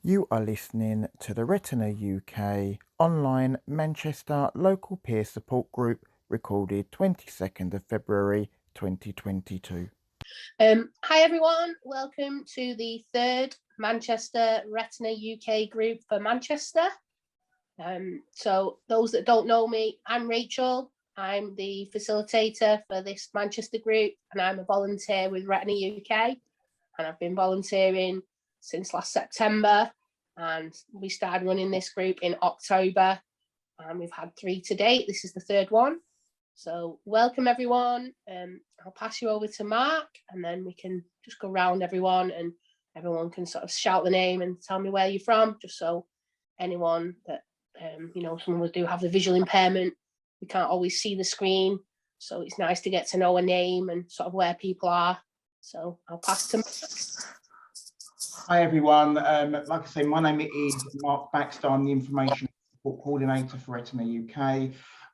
You are listening to the Retina UK online Manchester local peer support group recorded 22nd of February 2022. Hi everyone, welcome to the third Manchester Retina UK group for Manchester. So those that don't know me, I'm Rachel. I'm the facilitator for this Manchester group and I'm a volunteer with Retina UK, and I've been volunteering since last September, and we started running this group in October and we've had 3 to date. This is the third one. So welcome everyone. I'll pass you over to Mark and then we can just go round everyone and everyone can sort of shout the name and tell me where you're from, just so anyone that, some of us do have the visual impairment, we can't always see the screen. So it's nice to get to know a name and sort of where people are. So I'll pass to Mark. Hi everyone, like I say, my name is Mark Baxter. I'm the Information Support Coordinator for Retina UK.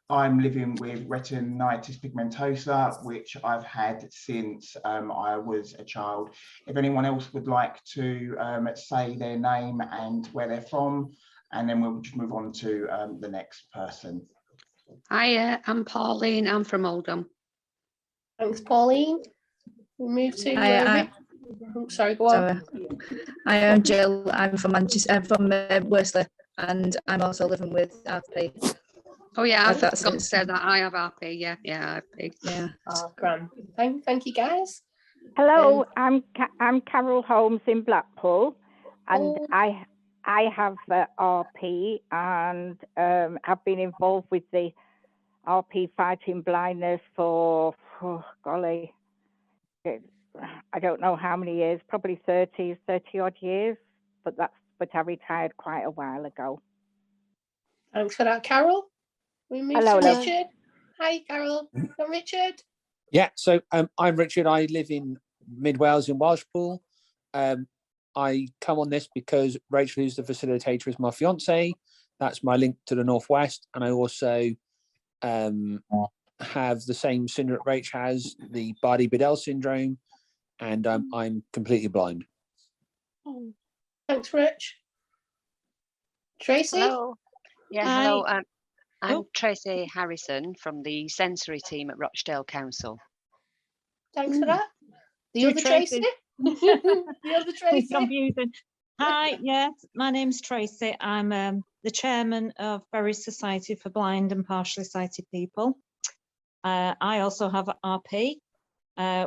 I'm living with retinitis pigmentosa, which I've had since I was a child. If anyone else would like to say their name and where they're from, and then we'll just move on to the next person. Hi, I'm Pauline. I'm from Oldham. Thanks, Pauline. We'll move to sorry, go on. I am Jill. I'm from Manchester. I'm from Worsley, and I'm also living with RP. Oh yeah, I forgot to say that I have RP. Yeah, RP. Yeah. Oh, grand. Thank you, guys. Hello, I'm Carol Holmes in Blackpool, and I have RP and have been involved with the RP fighting blindness for golly, I don't know how many years, probably 30 odd years, but I retired quite a while ago. Thanks for that, Carol. We move to Richard. Hi, Carol. I'm Richard. Yeah, so I'm Richard. I live in Mid Wales in Welshpool. I come on this because Rachel, who's the facilitator, is my fiance. That's my link to the Northwest, and I also have the same syndrome Rach has, the Bardet-Biedl syndrome, and I'm completely blind. Thanks, Rich. Tracy? Hello. Yeah, Hi. hello. I'm Tracy Harrison from the sensory team at Rochdale Council. Thanks for that. The other Tracy? The other Tracy? Confusing. Hi, yes, my name's Tracy. I'm the chairman of Barret Society for Blind and Partially Sighted People. I also have RP,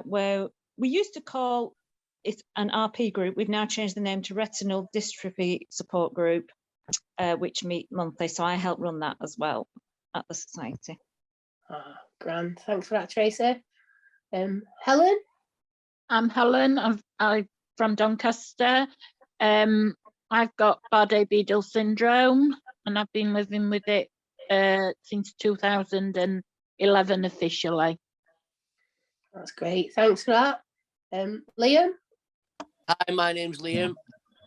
where we used to call it an RP group. We've now changed the name to Retinal Dystrophy Support Group, which meet monthly. So I help run that as well at the society. Grand. Thanks for that, Tracy. Helen? I'm Helen. I'm from Doncaster. I've got Bardet-Biedl syndrome, and I've been living with it since 2011 officially. That's great. Thanks for that. Liam? Hi, my name's Liam,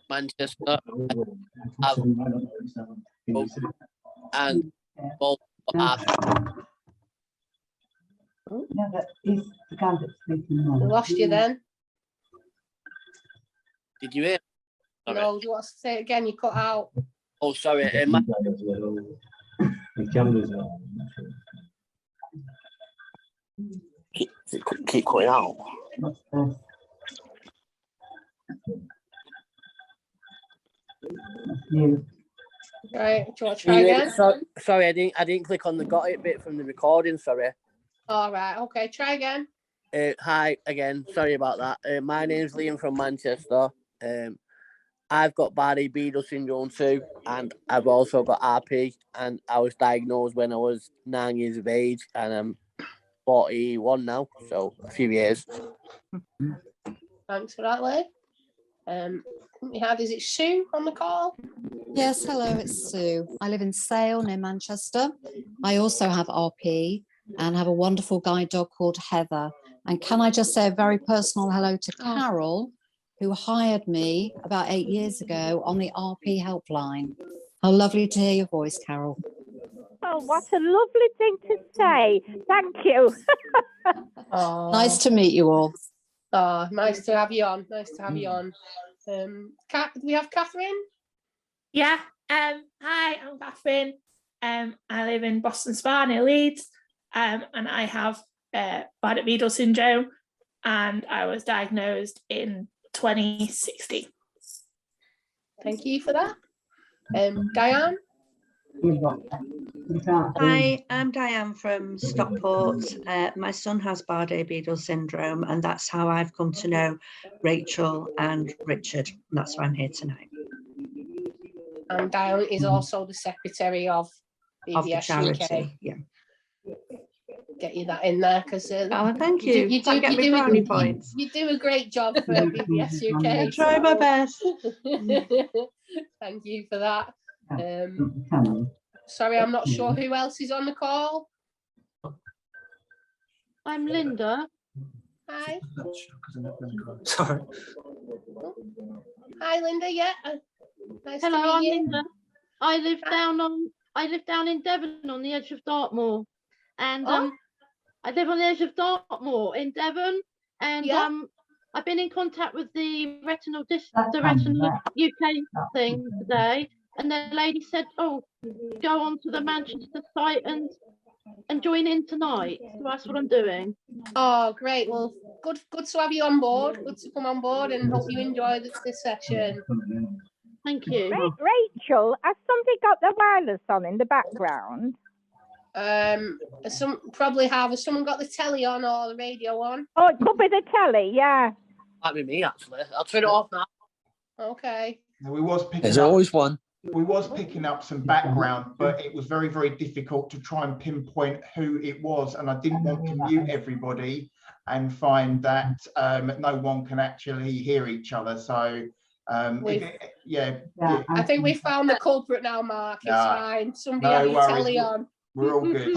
Manchester. And We lost you then. Did you hear? Sorry. No, do you want to say it again? You cut out. Oh, sorry. Keep cutting out. Right, do you want to try again? Sorry, I didn't click on the got it bit from the recording, sorry. All right, okay, try again. Hi again, sorry about that. My name's Liam from Manchester. I've got Bardet-Biedl syndrome too, and I've also got RP, and I was diagnosed when I was 9 years of age, and I'm 41 now, so a few years. Thanks for that, Lee. We had, is it Sue on the call? Yes, hello, it's Sue. I live in Sale near Manchester. I also have RP and have a wonderful guide dog called Heather. And can I just say a very personal hello to Carol, who hired me about 8 years ago on the RP helpline. How lovely to hear your voice, Carol. Oh, what a lovely thing to say. Thank you. Nice to meet you all. Oh, nice to have you on. Nice to have you on. Do we have Kathryn? Yeah. Hi, I'm Kathryn. I live in Boston Spa near Leeds, and I have Bardet-Biedl syndrome, and I was diagnosed in 2016. Thank you for that. Diane? Hi, I'm Diane from Stockport. My son has Bardet-Biedl syndrome, and that's how I've come to know Rachel and Richard. And that's why I'm here tonight. And Diane is also the secretary of the charity, UK. yeah. Get you that in there because thank you. You do a great job for BBS UK. I try my best. Thank you for that. Sorry, I'm not sure who else is on the call. I'm Linda. Hi. Sorry. Hi, Linda. Yeah. Nice Hello, to I'm meet you. Linda. I live down in Devon on the edge of Dartmoor, and I live on the edge of Dartmoor in Devon, and I've been in contact with the Retina UK thing today, and the lady said, "Oh, go on to the Manchester site and join in tonight." So that's what I'm doing. Oh, great. Well, good to have you on board. Good to come on board, and hope you enjoy this session. Thank you. Rachel, has somebody got the wireless on in the background? Some probably have. Has someone got the telly on or the radio on? Oh, it could be the telly, yeah. Might be me actually. I'll turn it off now. Okay. There's always one. We was picking up some background, but it was very, very difficult to try and pinpoint who it was, and I didn't want to mute everybody and find that no one can actually hear each other. So I think we found the culprit now, Mark. It's fine. Somebody had your telly on. We're all good.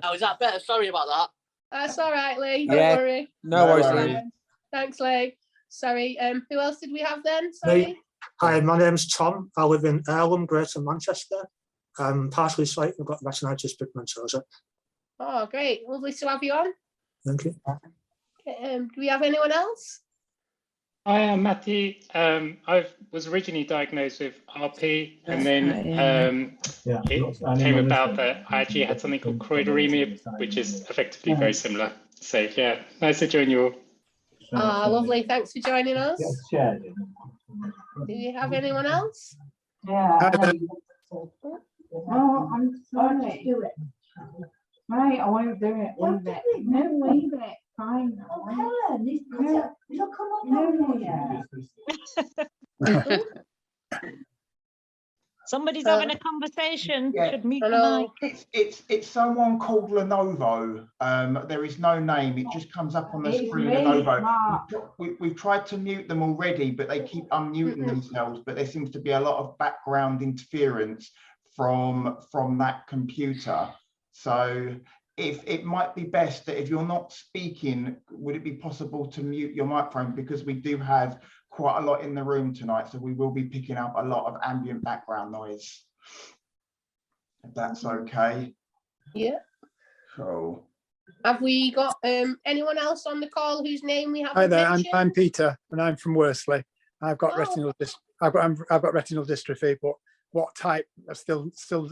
Now, is that better? Sorry about that. That's all right, Lee. Don't worry. No worries, Lee. Thanks, Lee. Sorry. Who else did we have then? Sorry. Me. Hi, my name's Tom. I live in Earlham, Greater Manchester. I'm partially sighted. I've got retinitis pigmentosa. Oh, great. Lovely to have you on. Thank you. Okay, do we have anyone else? Hi, I'm Matthew. I was originally diagnosed with RP, and then it came about that I actually had something called choroideremia, which is effectively very similar. So yeah, nice to join you all. Lovely. Thanks for joining us. Do you have anyone else? Yeah. Oh, I'm sorry. Do it. Right, I want to do it. Leave it. No, leave it. Fine. Oh, Helen, it'll come up. Somebody's having a conversation. Should mute the mic. It's someone called Lenovo. There is no name. It just comes up on the screen. Lenovo. We've tried to mute them already, but they keep unmuting themselves. But there seems to be a lot of background interference from that computer. So if it might be best that if you're not speaking, would it be possible to mute your microphone, because we do have quite a lot in the room tonight, so we will be picking up a lot of ambient background noise, if that's okay. Yeah. Cool. Have we got anyone else on the call whose name we haven't Hi there, mentioned? I'm Peter, and I'm from Worsley. I've got retinal I've got retinal dystrophy, but what type I still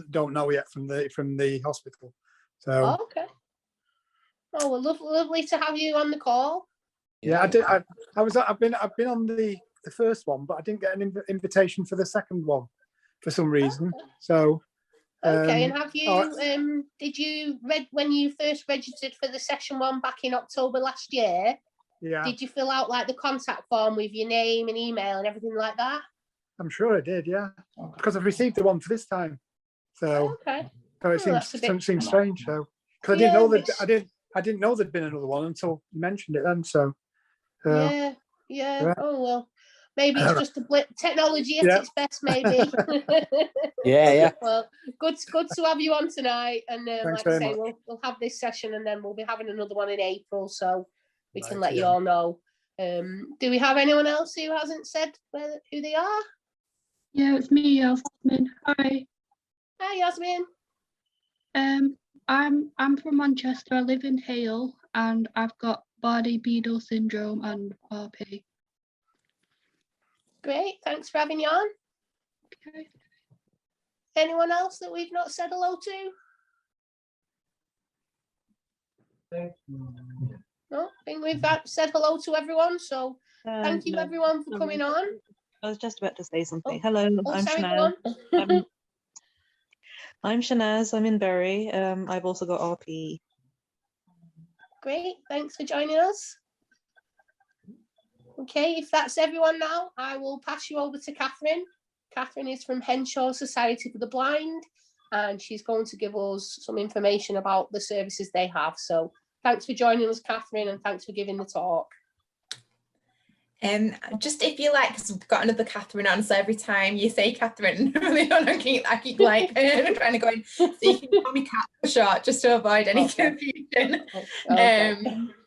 don't know yet from the hospital. So okay. Oh, well, lovely to have you on the call. Yeah, I've been on the first one, but I didn't get an invitation for the second one for some reason. So okay, and have you did you when you first registered for the session one back in October last year? Yeah. Did you fill out like the contact form with your name and email and everything like that? I'm sure I did, yeah, because I've received the one for this time. So so it seems strange. So because I didn't know that I didn't know there'd been another one until you mentioned it then. So. Yeah. Oh well, maybe it's just a blip. Technology at its best, maybe. Yeah. Well, good to have you on tonight, and like I say, much. we'll have this session, and then we'll be having another one in April, so we can let you all know. Do we have anyone else who hasn't said who they are? Yeah, it's me, Yasmin. Hi. Hi, Yasmin. I'm from Manchester. I live in Hale, and I've got Bardet-Biedl syndrome and RP. Great, thanks for having you on. Okay. Anyone else that we've not said hello to? No, I think we've said hello to everyone, so thank you No, everyone for sorry. coming on. I was just about to say something. Hello, I'm sorry, Chanel. go on. I'm Shanaz, I'm in Bury. I've also got RP. Great, thanks for joining us. Okay, if that's everyone now, I will pass you over to Kathryn. Kathryn is from Henshaws Society for the Blind, and she's going to give us some information about the services they have. So thanks for joining us, Kathryn, and thanks for giving the talk. Just if you like, because we've got another Kathryn on, so every time you say Kathryn, I keep like trying to go in, so you can call me Kat for short, just to avoid any confusion.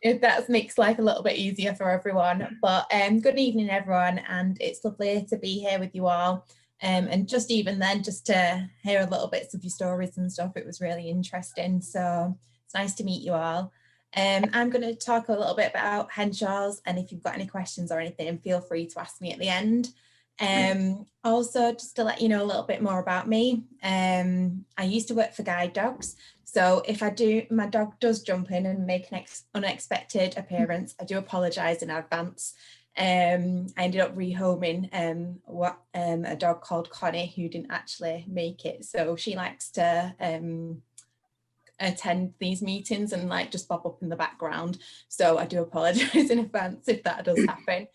If that makes life a little bit easier for everyone. But good evening, everyone, and it's lovely to be here with you all. And just even then, just to hear a little bits of your stories and stuff, it was really interesting. So it's nice to meet you all. I'm going to talk a little bit about Henshaws, and if you've got any questions or anything, feel free to ask me at the end. Also, just to let you know a little bit more about me, I used to work for guide dogs. So if my dog does jump in and make an unexpected appearance, I do apologise in advance. I ended up rehoming a dog called Connie, who didn't actually make it. So she likes to attend these meetings and like just pop up in the background, so I do apologize in advance if that does happen.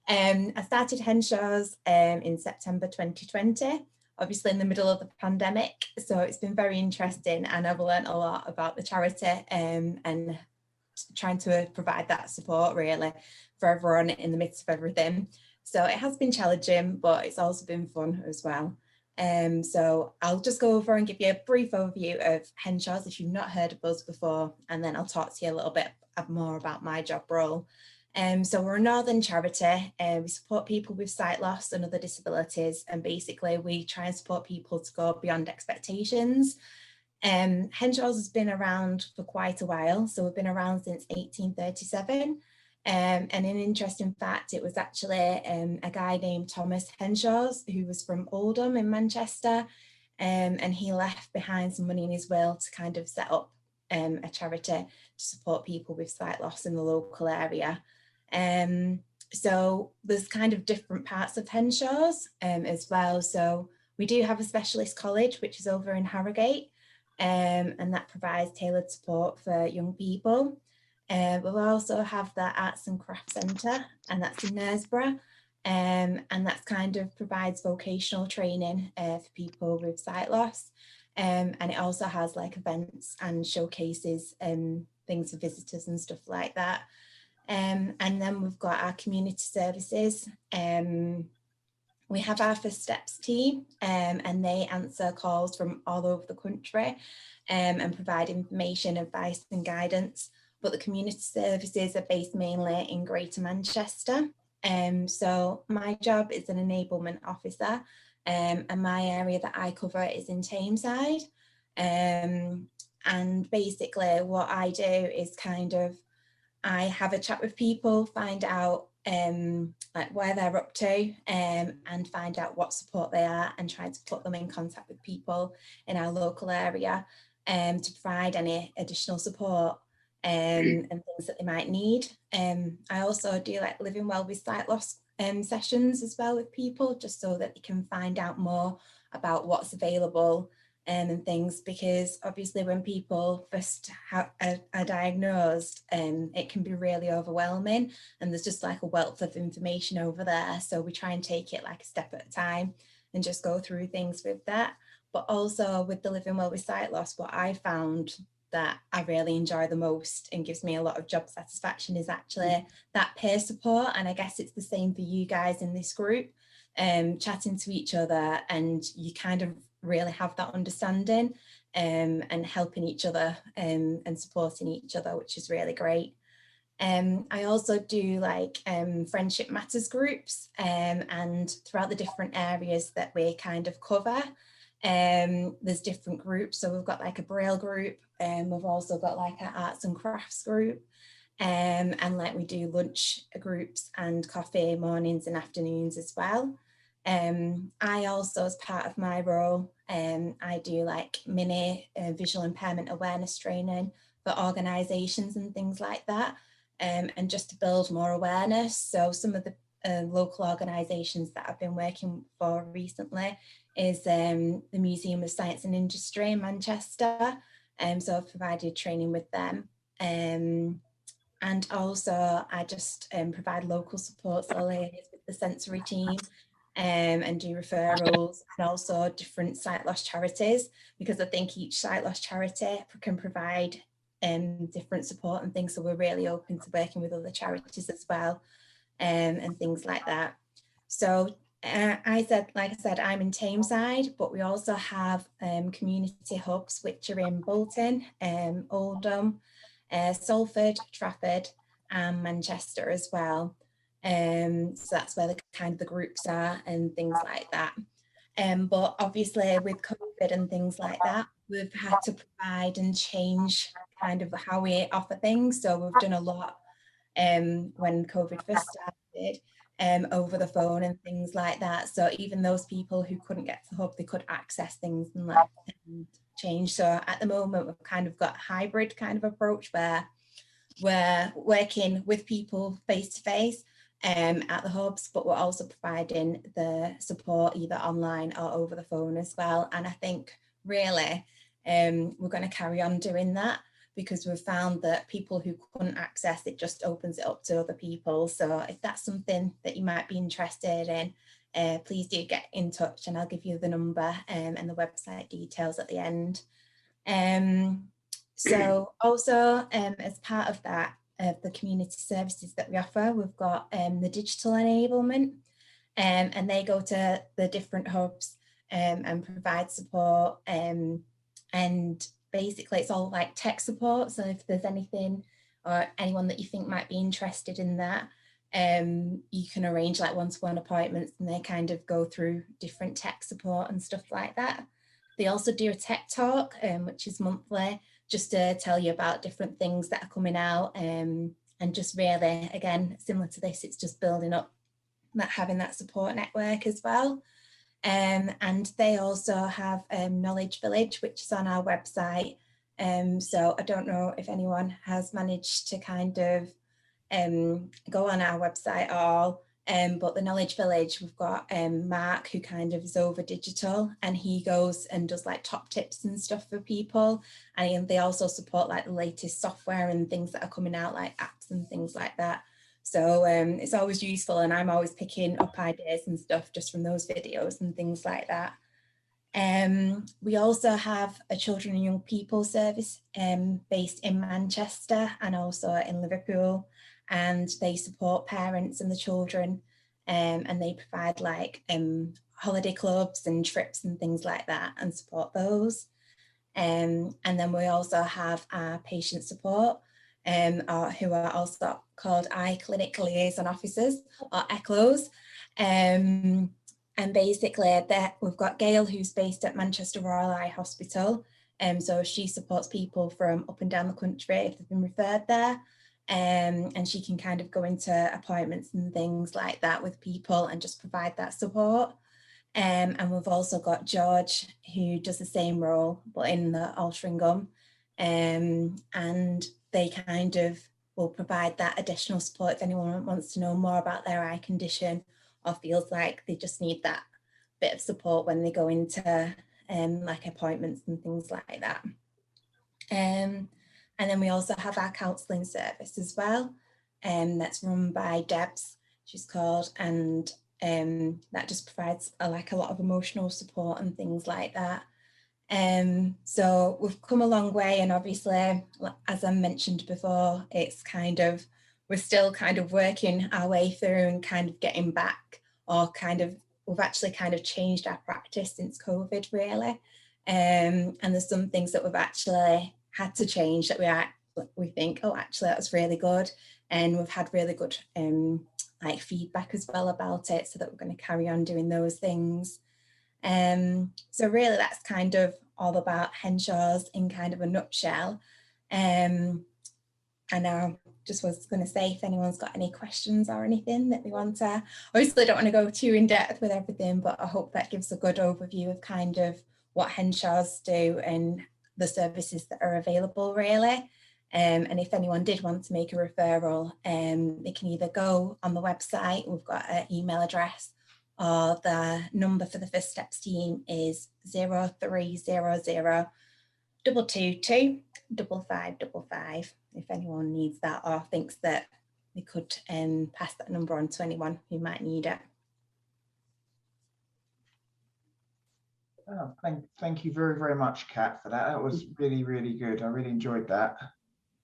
I started Henshaws in September 2020, obviously in the middle of the pandemic, so it's been very interesting, and I've learned a lot about the charity and trying to provide that support really for everyone in the midst of everything. So it has been challenging, but it's also been fun as well. So I'll just go over and give you a brief overview of Henshaws if you've not heard of us before, and then I'll talk to you a little bit more about my job role. So we're a northern charity, and we support people with sight loss and other disabilities, and basically we try and support people to go beyond expectations. Henshaws has been around for quite a while, so we've been around since 1837. And an interesting fact, it was actually a guy named Thomas Henshaws, who was from Oldham in Manchester, and he left behind some money in his will to kind of set up a charity to support people with sight loss in the local area. So there's kind of different parts of Henshaws as well. So we do have a specialist college, which is over in Harrogate, and that provides tailored support for young people. We'll also have the Arts and Crafts Centre, and that's in Knaresborough, and that's kind of provides vocational training for people with sight loss, and it also has like events and showcases and things for visitors and stuff like that. And then we've got our community services. We have our First Steps team, and they answer calls from all over the country and provide information, advice and guidance. But the community services are based mainly in Greater Manchester. So my job is an Enablement Officer, and my area that I cover is in Tameside. And basically what I do is I have a chat with people, find out like where they're up to, and find out what support they are, and try to put them in contact with people in our local area to provide any additional support and things that they might need. I also do like living well with sight loss sessions as well with people, just so that they can find out more about what's available and things, because obviously when people first are diagnosed, it can be really overwhelming, and there's just like a wealth of information over there. So we try and take it like a step at a time and just go through things with that. But also with the living well with sight loss, what I found that I really enjoy the most and gives me a lot of job satisfaction is actually that peer support. And I guess it's the same for you guys in this group, chatting to each other, and you kind of really have that understanding and helping each other and supporting each other, which is really great. I also do like friendship matters groups, and throughout the different areas that we kind of cover, there's different groups. So we've got like a Braille group, and we've also got like an arts and crafts group, And like we do lunch groups and coffee mornings and afternoons as well. I also, as part of my role, I do like mini visual impairment awareness training for organisations and things like that, and just to build more awareness. So some of the local organisations that I've been working for recently is the Museum of Science and Industry in Manchester. So I've provided training with them. And also I just provide local support, so liaise with the sensory team and do referrals, and also different sight loss charities, because I think each sight loss charity can provide different support and things. So we're really open to working with other charities as well, and things like that. So like I said, I'm in Tameside, but we also have community hubs, which are in Bolton, Oldham, Salford, Trafford, and Manchester as well. So that's where the kind of the groups are and things like that. But obviously with COVID and things like that, we've had to provide and change kind of how we offer things. So we've done a lot when COVID first started, over the phone and things like that. So even those people who couldn't get to the hub, they could access things and like change. So at the moment, we've kind of got a hybrid kind of approach where we're working with people face to face at the hubs, but we're also providing the support either online or over the phone as well. And I think really we're going to carry on doing that, because we've found that people who couldn't access it just opens it up to other people. So if that's something that you might be interested in, please do get in touch, and I'll give you the number and the website details at the end. So also as part of that, the community services that we offer, we've got the digital enablement, and they go to the different hubs and provide support, and basically it's all like tech support. So if there's anything or anyone that you think might be interested in that, you can arrange like one-to-one appointments, and they kind of go through different tech support and stuff like that. They also do a tech talk, which is monthly, just to tell you about different things that are coming out, and just really, again, similar to this, it's just building up that, having that support network as well. And they also have Knowledge Village, which is on our website. So I don't know if anyone has managed to kind of go on our website at all, but the Knowledge Village, we've got Mark, who kind of is over digital, and he goes and does like top tips and stuff for people, and they also support like the latest software and things that are coming out, like apps and things like that. So it's always useful, and I'm always picking up ideas and stuff just from those videos and things like that. We also have a children and young people service based in Manchester and also in Liverpool, and they support parents and the children, and they provide like holiday clubs and trips and things like that, and support those. And then we also have our patient support, who are also called Eye Clinic Liaison Officers, or ECLOs. And basically we've got Gail, who's based at Manchester Royal Eye Hospital. So she supports people from up and down the country if they've been referred there. And she can kind of go into appointments and things like that with people and just provide that support. And we've also got George, who does the same role, but in the Altrincham. And they kind of will provide that additional support if anyone wants to know more about their eye condition or feels like they just need that bit of support when they go into like appointments and things like that. And then we also have our counselling service as well, that's run by Debs, she's called, and that just provides like a lot of emotional support and things like that. So we've come a long way, and obviously, as I mentioned before, it's kind of, we're still kind of working our way through and kind of getting back, or kind of, we've actually kind of changed our practice since COVID, really. And there's some things that we've actually had to change that we think, oh, actually that was really good, and we've had really good like feedback as well about it, so that we're going to carry on doing those things. So really that's kind of all about Henshaws in kind of a nutshell. And now just was going to say, if anyone's got any questions or anything that they want to, obviously I don't want to go too in depth with everything, but I hope that gives a good overview of kind of what Henshaws do and the services that are available really. And if anyone did want to make a referral, they can either go on the website, we've got an email address, or the number for the First Steps team is 0300 222 5555. If anyone needs that or thinks that they could pass that number on to anyone who might need it. Oh, thank you very, very much, Kat, for that. That was really, really good. I really enjoyed that.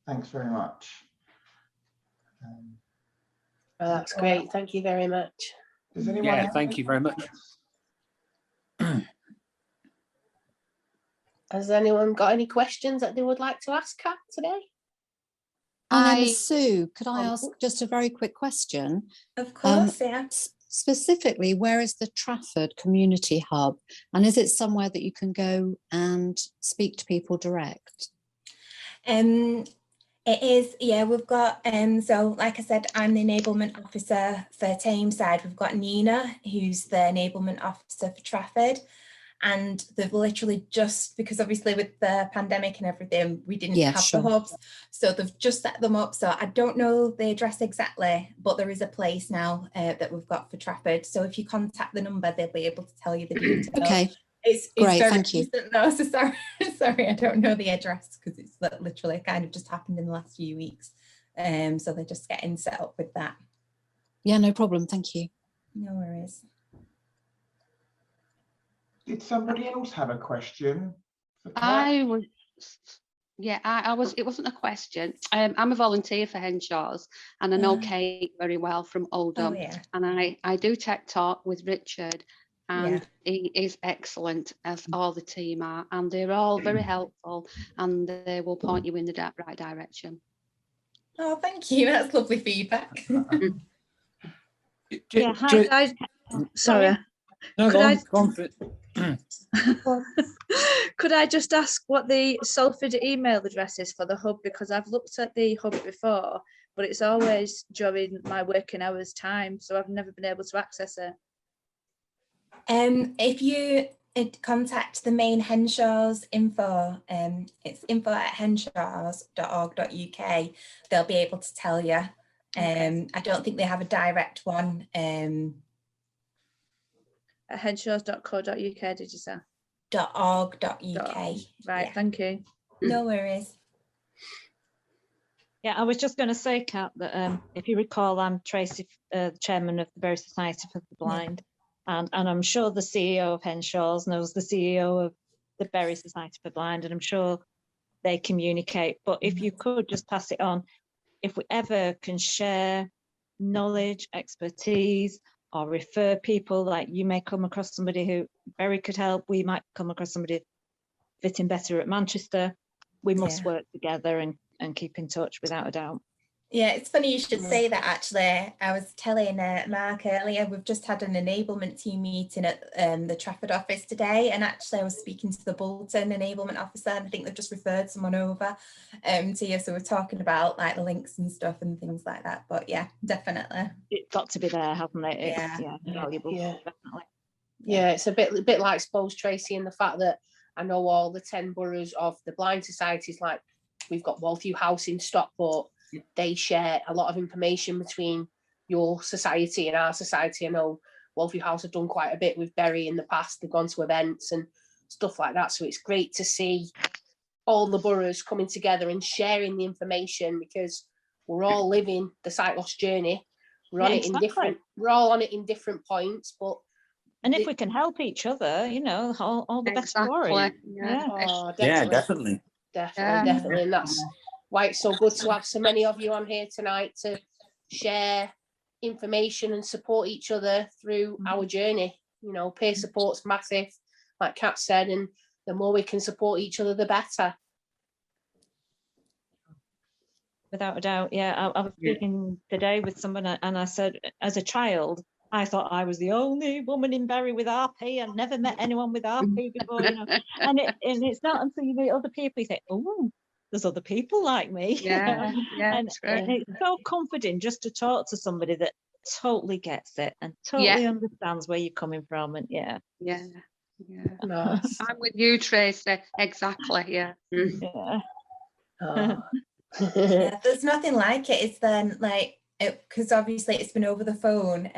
Thanks very much. That's great. Thank you very much. Does anyone else? Thank you very much. Has anyone got any questions that they would like to ask Kat today? My name is Sue. Could I ask just a very quick question? Of course, yeah. Specifically, where is the Trafford Community Hub? And is it somewhere that you can go and speak to people direct? It is, yeah, we've got, so like I said, I'm the Enablement Officer for Tameside. We've got Nina, who's the Enablement Officer for Trafford. And they've literally just, because obviously with the pandemic and everything, we didn't have the hubs. So they've just set them up. So I don't know the address exactly, but there is a place now that we've got for Trafford. So if you contact the number, they'll be able to tell you the details. Okay. It's great, very thank you. recent though, so sorry, I don't know the address because it's literally kind of just happened in the last few weeks. So they're just getting set up with that. Yeah, no problem. Thank you. No worries. Did somebody else have a question? I was, it wasn't a question. I'm a volunteer for Henshaws and I know Kate very well from Oldham. And I do tech talk with Richard and he is excellent, as all the team are, and they're all very helpful and they will point you in the right direction. Oh, thank you. That's lovely feedback. Yeah, sorry. No, Could go on for it. Could I just ask what the Salford email address is for the hub? Because I've looked at the hub before, but it's always during my working hours time, so I've never been able to access it. If you contact the main Henshaws info, it's info@henshaws.org.uk, they'll be able to tell you. I don't think they have a direct one. At henshaws.co.uk, did you say? .org.uk. Right, thank you. No worries. Yeah, I was just going to say, Kat, that if you recall, I'm Tracy, the chairman of the Bury Society for the Blind, and I'm sure the CEO of Henshaws knows the CEO of the Bury Society for the Blind, and I'm sure they communicate. But if you could just pass it on, if we ever can share knowledge, expertise, or refer people, like you may come across somebody who Bury could help, we might come across somebody fitting better at Manchester. We must work together and keep in touch without a doubt. Yeah, it's funny you should say that actually. I was telling Mark earlier, we've just had an enablement team meeting at the Trafford office today, and actually I was speaking to the Bolton enablement officer, and I think they've just referred someone over to you, so we're talking about like the links and stuff and things like that. But yeah, definitely. It's got to be there, hasn't it? It's, valuable, definitely. Yeah, it's a bit like, I suppose, Tracy, in the fact that I know all the 10 boroughs of the blind societies, like we've got Walview House in Stockport. They share a lot of information between your society and our society. I know Walview House have done quite a bit with Bury in the past. They've gone to events and stuff like that. So it's great to see all the boroughs coming together and sharing the information, because we're all living the sight loss journey. We're on it in different. We're all on it in different points, but if we can help each other, you know, all the best for it. Definitely. Definitely, and that's why it's so good to have so many of you on here tonight to share information and support each other through our journey. You know, peer support's massive, like Kat said, and the more we can support each other, the better. Without a doubt, yeah. I was speaking today with someone, and I said, as a child, I thought I was the only woman in Bury with RP. I'd never met anyone with RP before, you know. And it's not until you meet other people you think, oh, there's other people like me. Yeah, yeah, And it's great. it's so comforting just to talk to somebody that totally gets it and totally understands where you're coming from. And yeah. Nice. I'm with you, Tracy. Exactly. Yeah. Yeah. Yeah, there's nothing like it. It's then like, because obviously it's been over the phone.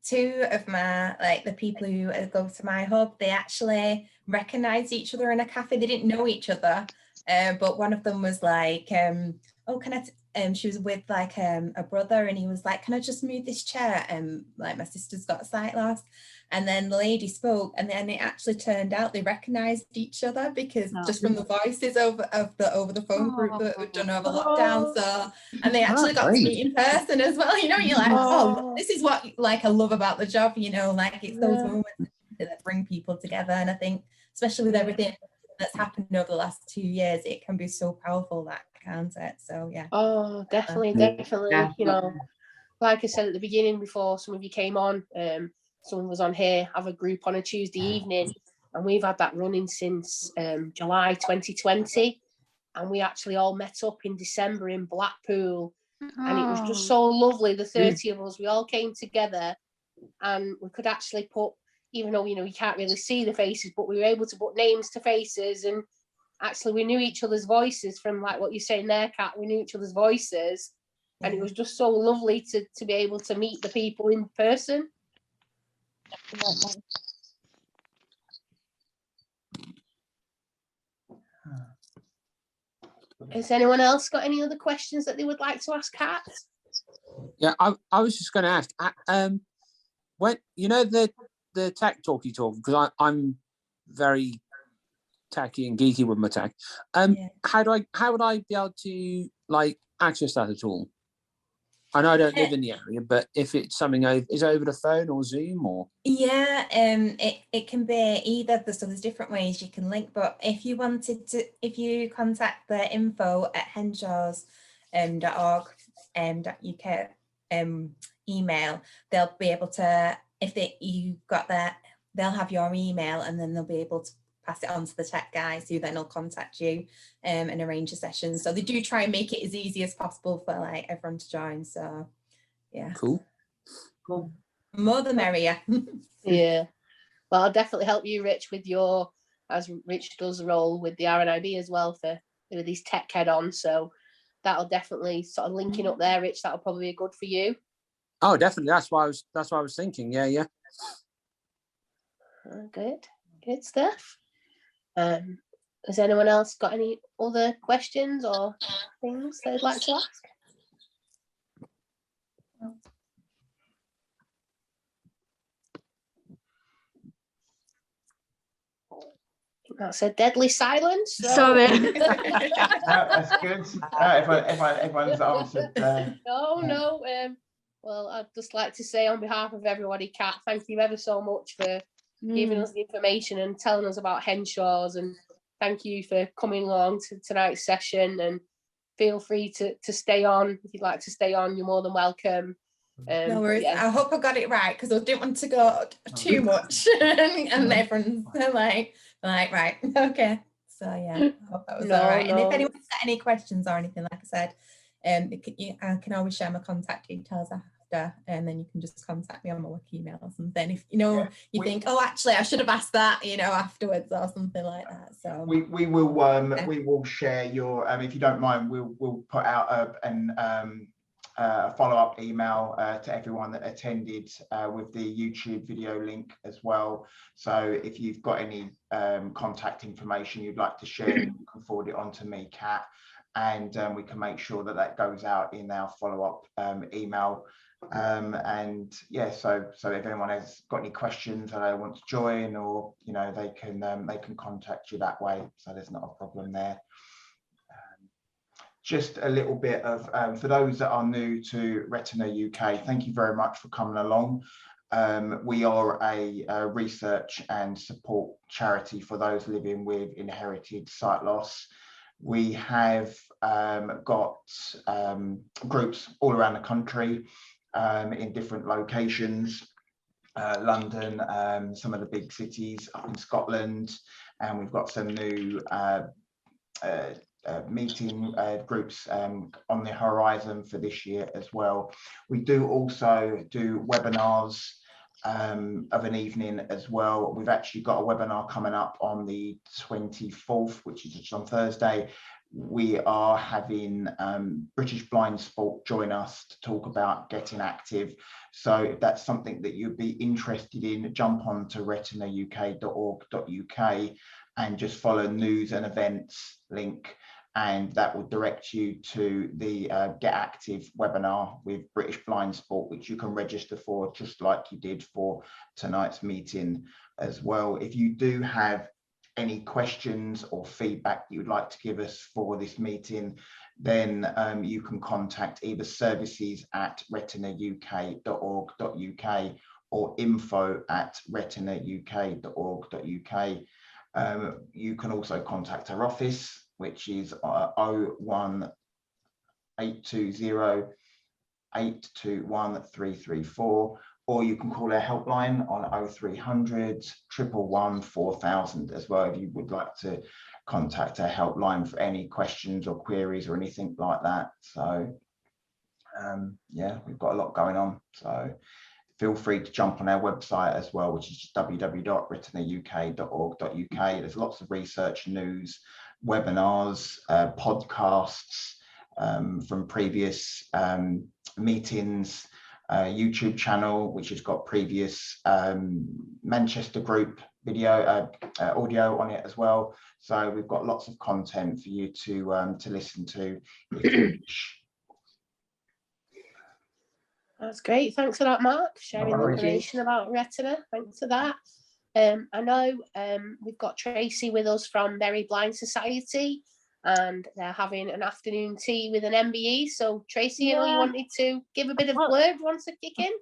Two of my, like, the people who go to my hub, they actually recognized each other in a cafe. They didn't know each other, but one of them was like, oh, can I she was with like a brother, and he was like, can I just move this chair, like my sister's got sight loss. And then the lady spoke, and then it actually turned out they recognized each other because just from the voices over the phone group that we've done over lockdown. So, and they actually got to meet in person as well. You know, you're like, oh, this is what like I love about the job. You know, like it's those moments that bring people together. And I think, especially with everything that's happened over the last 2 years, it can be so powerful, that, can't it? So yeah. Oh, definitely. You know, like I said at the beginning before some of you came on, someone was on here, have a group on a Tuesday evening, and we've had that running since July 2020, and we actually all met up in December in Blackpool, and it was just so lovely. The 30 of us, we all came together, and we could actually put, even though, you know, you can't really see the faces, but we were able to put names to faces, and actually we knew each other's voices from, like what you're saying there, Kat, we knew each other's voices, and it was just so lovely to be able to meet the people in person. Has anyone else got any other questions that they would like to ask Kat? Yeah, I was just going to ask, when you know the tech talk you talk, because I'm very techy and geeky with my tech. How would I be able to like access that at all? I know I don't live in the area, but if it's something is it over the phone or Zoom or? Yeah, it can be either. So there's different ways you can link, but if you wanted to, if you contact the info@henshaws.org.uk email, they'll be able to, you got that, they'll have your email, and then they'll be able to pass it on to the tech guys, who then will contact you and arrange a session. So they do try and make it as easy as possible for like everyone to join. So yeah, cool. More the merrier. Yeah, well, I'll definitely help you, Rich, with your, as Rich does the role with the RNIB as well for these tech head-ons. So that'll definitely sort of linking up there, Rich. That'll probably be good for you. Oh, definitely. That's what I was thinking. Yeah. Good stuff. Has anyone else got any other questions or things they'd like to ask? That's a deadly silence. So. Sorry. That's good. Everyone's answered. No. Well, I'd just like to say on behalf of everybody, Kat, thank you ever so much for giving us the information and telling us about Henshaws, and thank you for coming along to tonight's session, and feel free to stay on. If you'd like to stay on, you're more than welcome. No worries. Yeah. I hope I got it right, because I didn't want to go too much and everyone's like right, okay. So yeah, I hope that was all right. And if anyone's got any questions or anything, like I said, I can always share my contact details after, and then you can just contact me on my work email or something. If you think, oh, actually, I should have asked that, afterwards or something like that. So we will share your, if you don't mind, we'll put out a follow-up email to everyone that attended with the YouTube video link as well. So if you've got any contact information you'd like to share, you can forward it on to me, Kat, and we can make sure that goes out in our follow-up email. And yeah, so if anyone has got any questions or they want to join, or they can contact you that way. So there's not a problem there. Just a little bit of, for those that are new to Retina UK, thank you very much for coming along. We are a research and support charity for those living with inherited sight loss. We have got groups all around the country in different locations, London, some of the big cities up in Scotland, and we've got some new meeting groups on the horizon for this year as well. We do also do webinars of an evening as well. We've actually got a webinar coming up on the 24th, which is just on Thursday. We are having British Blind Sport join us to talk about getting active. So if that's something that you'd be interested in, jump on to retinauk.org.uk and just follow news and events link, and that will direct you to the Get Active webinar with British Blind Sport, which you can register for just like you did for tonight's meeting as well. If you do have any questions or feedback you would like to give us for this meeting, then you can contact either services@retinauk.org.uk or info@retinauk.org.uk. You can also contact our office, which is 01820 821 334, or you can call our helpline on 0300 111 4000 as well if you would like to contact our helpline for any questions or queries or anything like that. So yeah, we've got a lot going on, so feel free to jump on our website as well, which is www.retinauk.org.uk. There's lots of research, news, webinars, podcasts from previous meetings, YouTube channel, which has got previous Manchester group video, audio on it as well. So we've got lots of content for you to listen to if you wish. That's great. Thanks for that, Mark, sharing the information about Retina. Thanks for that. I know we've got Tracy with us from Very Blind Society, and they're having an afternoon tea with an MBE. So Tracy, I know you wanted to give a bit of word once to kick in.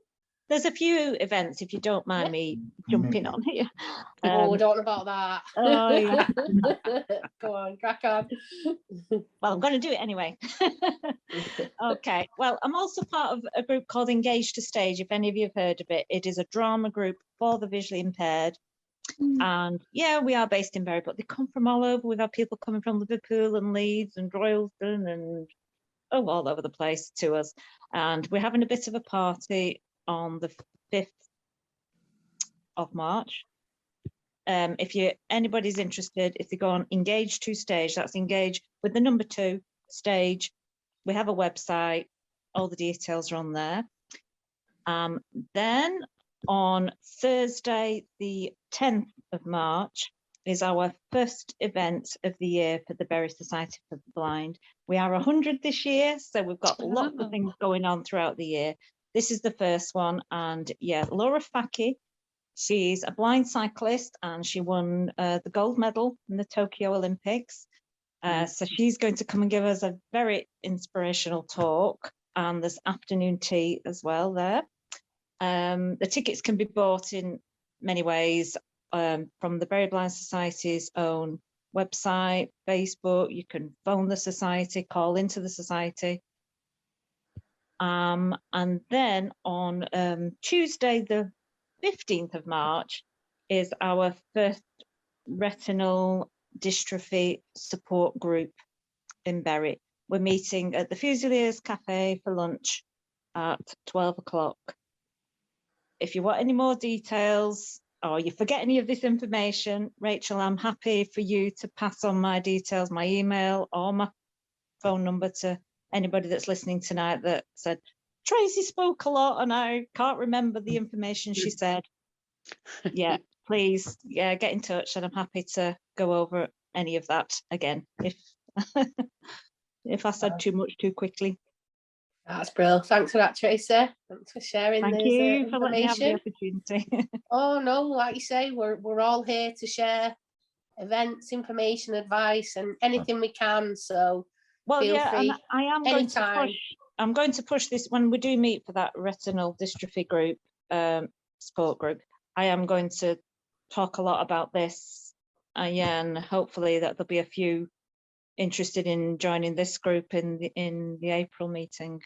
There's a few events, if you don't mind me jumping on here. Oh, we don't know about that. Oh, yeah. Go on, crack on. Well, I'm going to do it anyway. Okay. Well, I'm also part of a group called Engage to Stage, if any of you have heard of it. It is a drama group for the visually impaired. And yeah, we are based in Bury, but they come from all over. We've had people coming from Liverpool and Leeds and Royalston and all over the place to us. And we're having a bit of a party on the 5th of March. If anybody's interested, if they go on Engage to Stage, that's Engage with the number 2 Stage. We have a website, all the details are on there. Then on Thursday, the 10th of March, is our first event of the year for the Bury Society for the Blind. We are 100 this year, so we've got lots of things going on throughout the year. This is the first one, and yeah, Laura Faki, she's a blind cyclist, and she won the gold medal in the Tokyo Olympics. So she's going to come and give us a very inspirational talk, and there's afternoon tea as well there. The tickets can be bought in many ways from the Bury Blind Society's own website, Facebook. You can phone the society, call into the society. And then on Tuesday, the 15th of March, is our first retinal dystrophy support group in Bury. We're meeting at the Fusiliers Cafe for lunch at 12 o'clock. If you want any more details or you forget any of this information, Rachel, I'm happy for you to pass on my details, my email or my phone number to anybody that's listening tonight that said, Tracy spoke a lot and I can't remember the information she said. Yeah, please, yeah, get in touch and I'm happy to go over any of that again if I said too much too quickly. That's brilliant. Thanks for that, Tracy. Thanks for sharing Thank this you for letting me have the information. opportunity. Oh no, like you say, we're all here to share events, information, advice, and anything we can. So well, feel yeah, free and I am going to push. I'm going to push this when we do meet for that retinal dystrophy group, support group. I am going to talk a lot about this, and hopefully that there'll be a few interested in joining this group in the April meeting.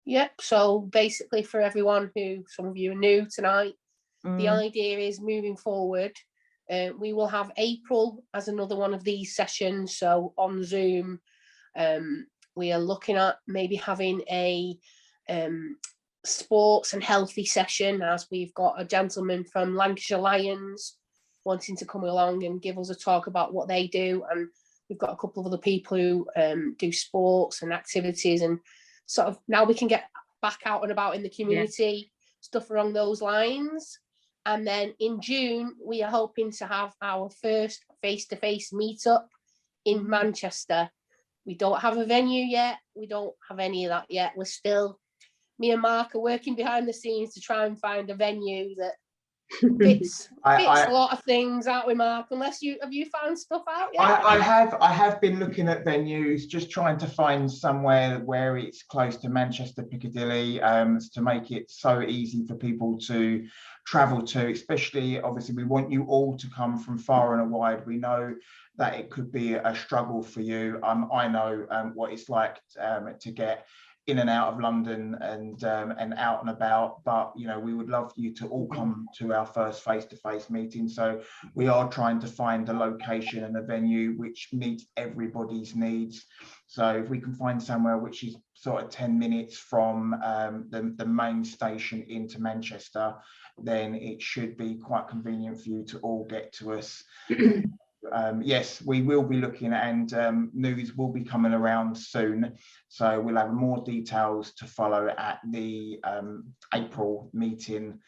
Yep. So basically, for everyone who, some of you are new tonight, the idea is moving forward. We will have April as another one of these sessions. So on Zoom, we are looking at maybe having a sports and healthy session, as we've got a gentleman from Lancashire Lions wanting to come along and give us a talk about what they do. And we've got a couple of other people who do sports and activities, and sort of now we can get back out and about in the community, stuff along those lines. And then in June, we are hoping to have our first face-to-face meetup in Manchester. We don't have a venue yet. We don't have any of that yet. We're still, me and Mark are working behind the scenes to try and find a venue that fits a lot of things, aren't we, Mark? Unless have you found stuff out yet? I have been looking at venues, just trying to find somewhere where it's close to Manchester Piccadilly, to make it so easy for people to travel to. Especially, obviously, we want you all to come from far and wide. We know that it could be a struggle for you. I know what it's like to get in and out of London and out and about, but you know, we would love you to all come to our first face-to-face meeting. So we are trying to find a location and a venue which meets everybody's needs. So if we can find somewhere which is sort of 10 minutes from the main station into Manchester, then it should be quite convenient for you to all get to us. Yes, we will be looking, and news will be coming around soon, so we'll have more details to follow at the April meeting,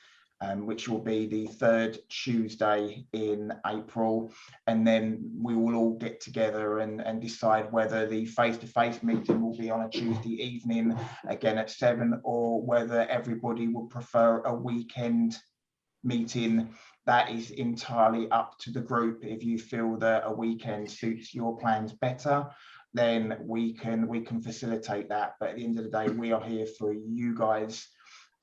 which will be the 3rd Tuesday in April, and then we will all get together and decide whether the face-to-face meeting will be on a Tuesday evening again at 7, or whether everybody would prefer a weekend meeting. That is entirely up to the group. If you feel that a weekend suits your plans better, then we can facilitate that. But at the end of the day, we are here for you guys,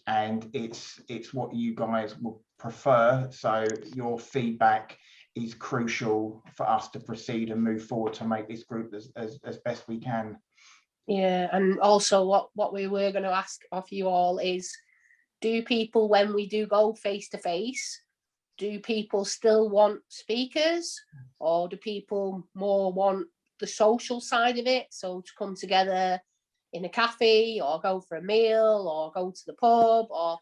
and it's what you guys will prefer. So your feedback is crucial for us to proceed and move forward to make this group as best we can. Yeah, and also what we were going to ask of you all is, do people, when we do go face to face, do people still want speakers, or do people more want the social side of it? So to come together in a cafe, or go for a meal, or go to the pub, or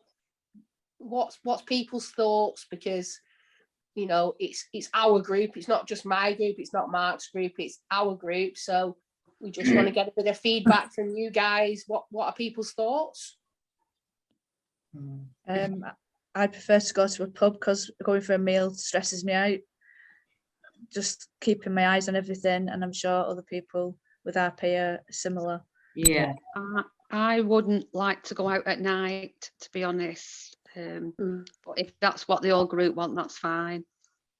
what's people's thoughts? Because, you know, it's our group. It's not just my group. It's not Mark's group. It's our group. So we just want to get a bit of feedback from you guys. What are people's thoughts? I prefer to go to a pub, because going for a meal stresses me out. Just keeping my eyes on everything, and I'm sure other people with RP are similar. Yeah. I wouldn't like to go out at night, to be honest. But if that's what the whole group want, that's fine.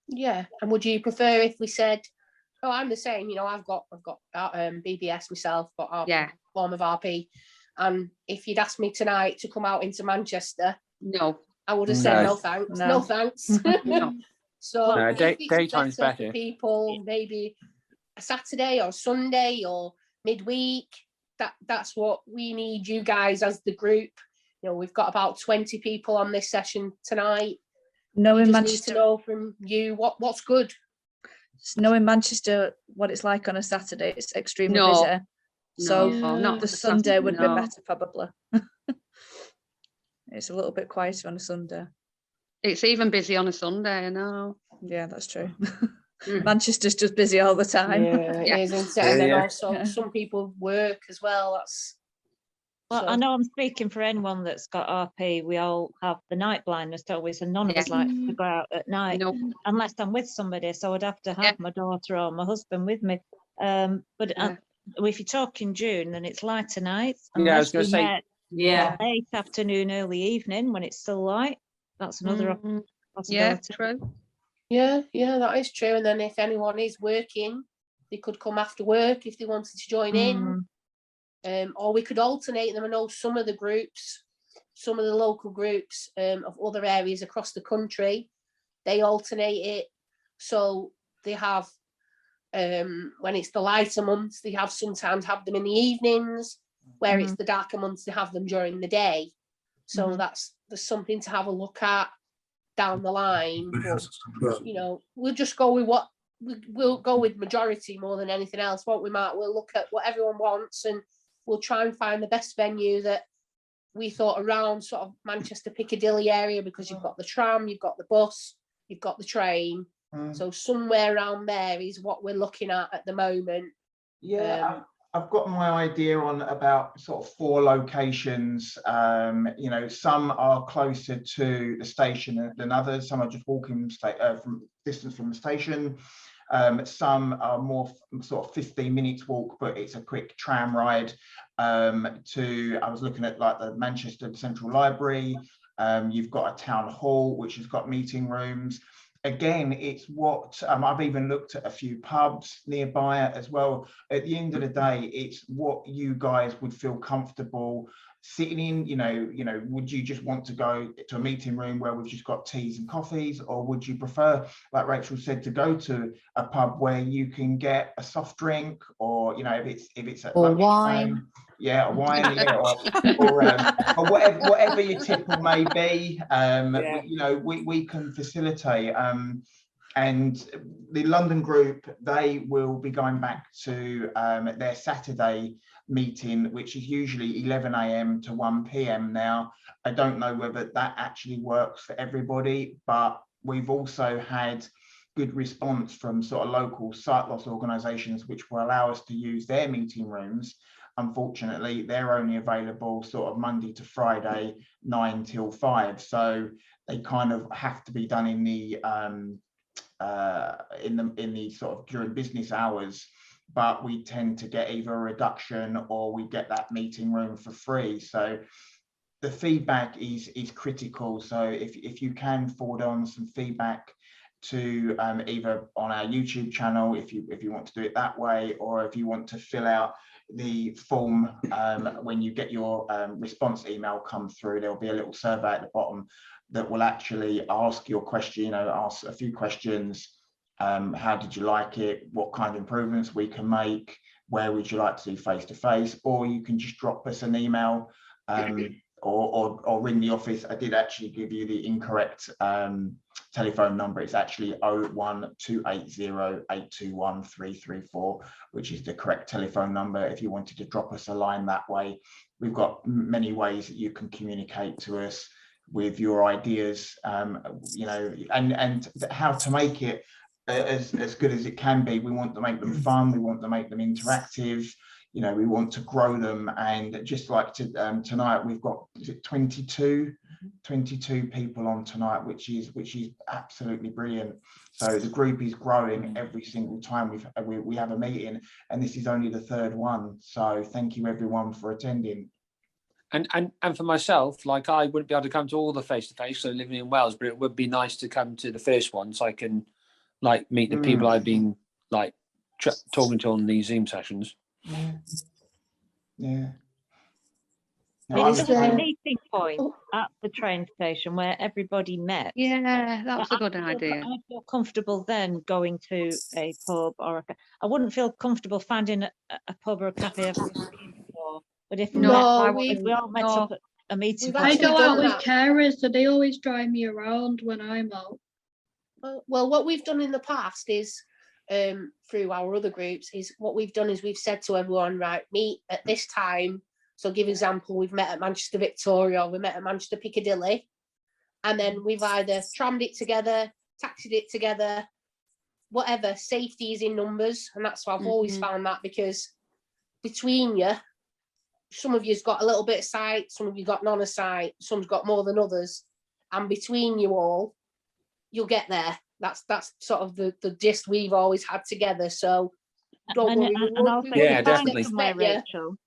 Yeah. And would you prefer if we said, oh, I'm the same, you know, I've got BBS myself, but I'm form of RP. And if you'd asked me tonight to come out into Manchester, no, I would have said no thanks. No thanks. No. So No, if it's daytime's better. for people, maybe a Saturday or Sunday or midweek, that's what we need you guys as the group. You know, we've got about 20 people on this session tonight. Knowing Manchester, Manchester, need to know from you what's good. Knowing Manchester, what it's like on a Saturday, it's extremely No. busy. So not the the Sunday would be no. better, probably. It's a little bit quieter on a Sunday. It's even busy on a Sunday, I know. Yeah, that's true. Manchester's just busy all the time. Yeah, it is, isn't it? And then also some people work as well. Well, I know I'm speaking for anyone that's got RP. We all have the night blindness, don't we? So none of us like to go out at night unless I'm with somebody. So I'd have to have my daughter or my husband with me. But if you're talking June, then it's lighter nights. Yeah, I was going to say, late afternoon, early evening when it's still light. That's another possibility. Yeah, true. Yeah, that is true. And then if anyone is working, they could come after work if they wanted to join in. Or we could alternate them. I know some of the groups, some of the local groups of other areas across the country, they alternate it. So they have, when it's the lighter months, they sometimes have them in the evenings, where it's the darker months, they have them during the day. So there's something to have a look at. down the line. But, you know, we'll just go with what we'll go with majority more than anything else, won't we, Mark? We'll look at what everyone wants and we'll try and find the best venue that we thought around sort of Manchester Piccadilly area, because you've got the tram, you've got the bus, you've got the train. So somewhere around there is what we're looking at the moment. Yeah, I've got my idea on about sort of 4 locations. You know, some are closer to the station than others. Some are just walking from distance from the station. Some are more sort of 15 minutes walk, but it's a quick tram ride I was looking at like the Manchester Central Library. You've got a town hall, which has got meeting rooms. Again, it's what I've even looked at a few pubs nearby as well. At the end of the day, it's what you guys would feel comfortable sitting in. You know, would you just want to go to a meeting room where we've just got teas and coffees, or would you prefer, like Rachel said, to go to a pub where you can get a soft drink, or, you know, if it's at or lunchtime, wine? Yeah, wine, yeah, or whatever your tipple may be. You know, we can facilitate. And the London group, they will be going back to their Saturday meeting, which is usually 11 AM to 1 PM now. I don't know whether that actually works for everybody, but we've also had good response from sort of local sight loss organisations, which will allow us to use their meeting rooms. Unfortunately, they're only available sort of Monday to Friday, 9 till 5. So they kind of have to be done in the sort of during business hours, but we tend to get either a reduction or we get that meeting room for free. So the feedback is critical. So if you can forward on some feedback to either on our YouTube channel, if you want to do it that way, or if you want to fill out the form when you get your response email come through, there'll be a little survey at the bottom that will actually ask your question, you know, ask a few questions. How did you like it? What kind of improvements we can make? Where would you like to see face-to-face? Or you can just drop us an email or ring the office. I did actually give you the incorrect telephone number. It's actually 01280821334, which is the correct telephone number if you wanted to drop us a line that way. We've got many ways that you can communicate to us with your ideas, you know, and how to make it as good as it can be. We want to make them fun, we want to make them interactive, you know, we want to grow them. And just like tonight, we've got, is it 22 people on tonight, which is absolutely brilliant. So the group is growing every single time we have a meeting, and this is only the 3rd one. So thank you everyone for attending. And for myself, like, I wouldn't be able to come to all the face-to-face, so living in Wales, but it would be nice to come to the first one so I can like meet the people I've been like talking to on these Zoom sessions. Yeah. It's just a meeting point at the train station where everybody met. Yeah, that was a good idea. I feel comfortable then going to a pub or I wouldn't feel comfortable finding a pub or a cafe I've never been before. But if we all met up at a meeting, I go out with carers, so they always drive me around when I'm out. Well, what we've done in the past is, through our other groups, is what we've done is we've said to everyone, right, meet at this time. So give example, we've met at Manchester Victoria, or we met at Manchester Piccadilly, and then we've either trammed it together, taxied it together, whatever. Safety is in numbers, and that's why I've always found that, because between you, some of you's got a little bit of sight, some of you got none of sight, some's got more than others, and between you all, you'll get there. That's sort of the gist we've always had together. So don't worry. Definitely.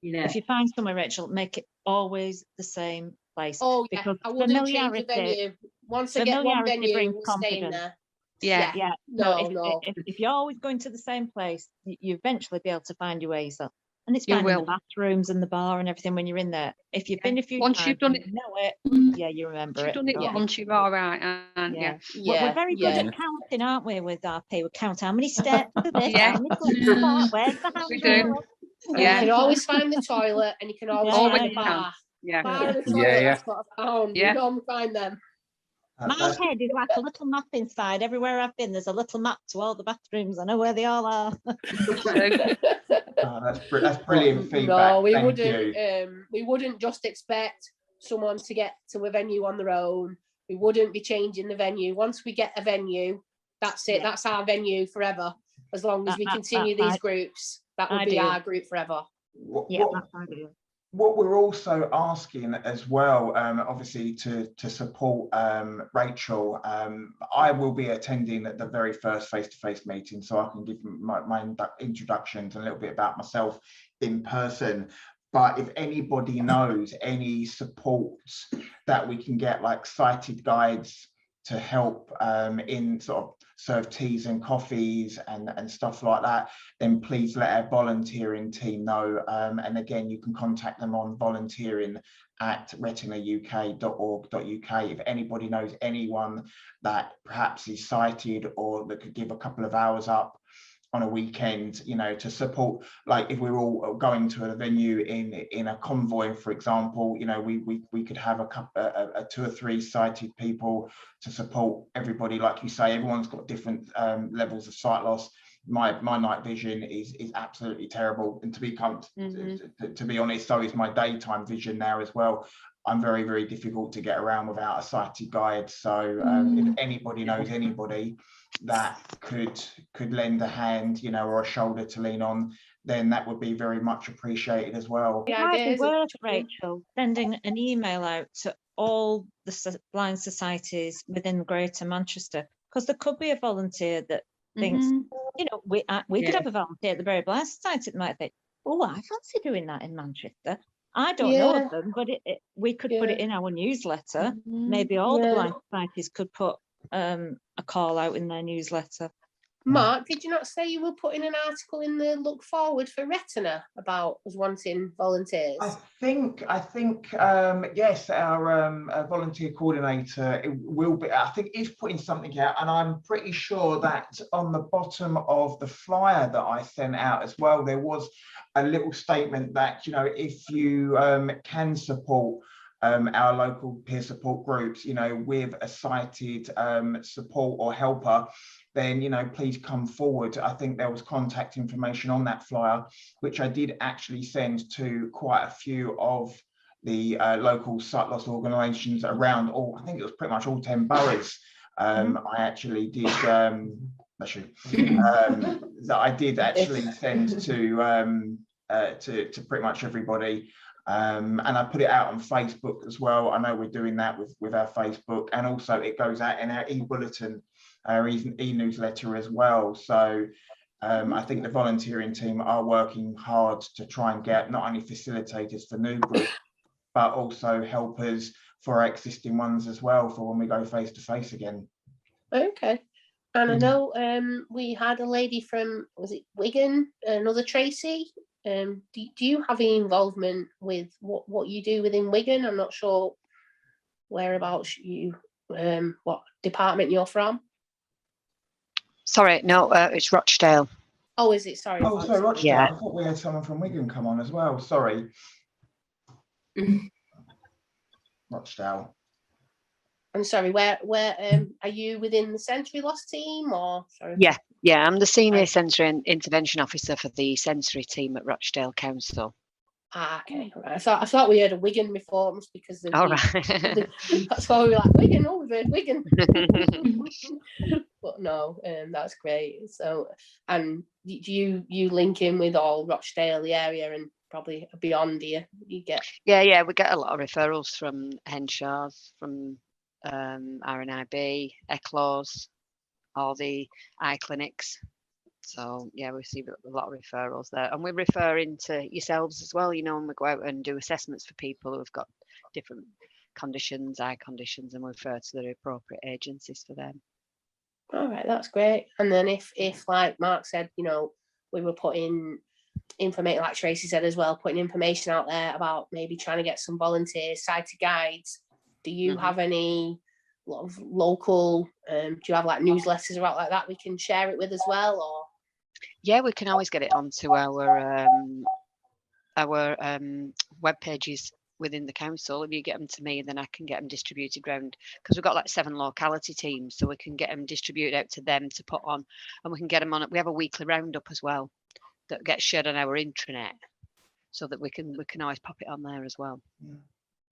If you find somewhere, Rachel, make it always the same place. Oh, yeah. Because I wouldn't change the venue. Once I get one venue, we'll stay in there. Yeah. No. If you're always going to the same place, you eventually be able to find your ways up. And it's fine in the bathrooms and the bar and everything when you're in there. If you've been a few times, you've done it, you know it. Yeah, you remember it. You've done it once, you're all right. We're very good at counting, aren't we, with RP? We count how many steps to this, how many steps to that, where's the hand. We do. You can always find the toilet, and you can always find the bar. Yeah. Bar and the toilet, that's what I found. You don't find them. My head is like a little map inside. Everywhere I've been, there's a little map to all the bathrooms. I know where they all are. That's brilliant feedback. No, we Thank you. wouldn't. We wouldn't just expect someone to get to a venue on their own. We wouldn't be changing the venue. Once we get a venue, that's it. Yeah. That's our venue forever. As long as we continue these groups, that would be our group forever. What we're also asking as well, obviously to support Rachel, I will be attending at the very first face-to-face meeting, so I can give my introductions and a little bit about myself in person. But if anybody knows any supports that we can get, like sighted guides to help in sort of serve teas and coffees and stuff like that, then please let our volunteering team know. And again, you can contact them on volunteering@retinauk.org.uk. if anybody knows anyone that perhaps is sighted or that could give a couple of hours up on a weekend, you know, to support, like if we're all going to a venue in a convoy, for example, you know, we could have a 2 or 3 sighted people to support everybody. Like you say, everyone's got different levels of sight loss. My night vision is absolutely terrible, and to be honest, so is my daytime vision now as well. I'm very, very difficult to get around without a sighted guide. So if anybody knows anybody that could lend a hand, you know, or a shoulder to lean on, then that would be very much appreciated as well. It might be worth, Rachel, sending an email out to all the blind societies within Greater Manchester, because there could be a volunteer that thinks, you know, we could have a volunteer at the Very Blind Society that might think, oh, I fancy doing that in Manchester. I don't know of them, but we could put it in our newsletter. Maybe all the blind societies could put a call out in their newsletter. Mark, did you not say you were putting an article in the Look Forward for Retina about us wanting volunteers? I think yes, our volunteer coordinator will be. I think is putting something out, and I'm pretty sure that on the bottom of the flyer that I sent out as well, there was a little statement that, you know, if you can support our local peer support groups, you know, with a sighted support or helper, then, you know, please come forward. I think there was contact information on that flyer, which I did actually send to quite a few of the local sight loss organisations around all, I think it was pretty much all 10 boroughs. I actually did, that I did actually send to pretty much everybody. And I put it out on Facebook as well. I know we're doing that with our Facebook, and also it goes out in our e-bulletin, our e-newsletter as well. So I think the volunteering team are working hard to try and get not only facilitators for new groups, but also helpers for our existing ones as well, for when we go face to face again. Okay. And I know we had a lady from, was it Wigan, another Tracy? Do you have any involvement with what you do within Wigan? I'm not sure whereabouts you, what department you're from. Sorry, no, it's Rochdale. Oh, is it? Sorry. Oh, sorry, Rochdale. Yeah. I thought we had someone from Wigan come on as well. Sorry. Rochdale. I'm sorry, where are you within the sensory loss team, or sorry? Yeah, I'm the senior sensory and intervention officer for the sensory team at Rochdale Council. Ah, okay. Right. I thought we heard of Wigan before, must be because All right. That's why we were like Wigan. Oh, we've heard Wigan. But no, that's great. So, and do you link in with all Rochdale, the area, and probably beyond? Do you get? Yeah, we get a lot of referrals from Henshaws, from RNIB, ECLOS, all the eye clinics. So yeah, we receive a lot of referrals there, and we refer into yourselves as well, you know, and we go out and do assessments for people who've got different conditions, eye conditions, and we refer to the appropriate agencies for them. All right, that's great. And then if like Mark said, you know, we were putting information, like Tracy said as well, putting information out there about maybe trying to get some volunteers, sighted guides. Do you have any local, do you have like newsletters about like that we can share it with as well, or? Yeah, we can always get it onto our web pages. within the council. If you get them to me, then I can get them distributed around, because we've got like 7 locality teams, so we can get them distributed out to them to put on, and we can get them on. We have a weekly roundup as well that gets shared on our intranet, so that we can always pop it on there as well.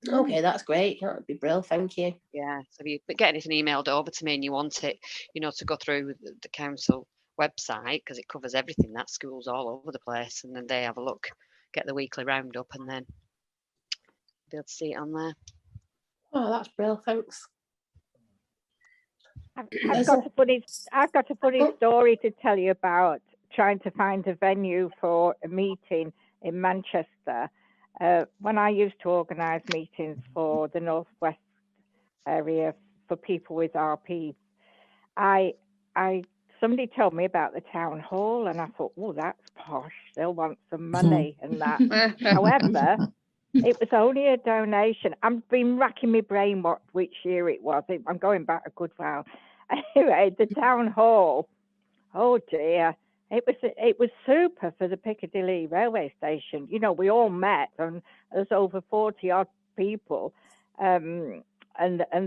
Okay, that's great. That would be brilliant. Thank you. Yeah, so if you get anything emailed over to me and you want it, you know, to go through the council website, because it covers everything. That schools all over the place, and then they have a look, get the weekly roundup, and then be able to see it on there. Oh, that's brilliant. Thanks. I've got a funny story to tell you about trying to find a venue for a meeting in Manchester. When I used to organise meetings for the Northwest area for people with RP, somebody told me about the town hall, and I thought, oh, that's posh. They'll want some money and that. However, it was only a donation. I've been racking my brain which year it was. I'm going back a good while. Anyway, the town hall. Oh dear. It was super for the Piccadilly railway station. You know, we all met, and there's over 40 odd people, and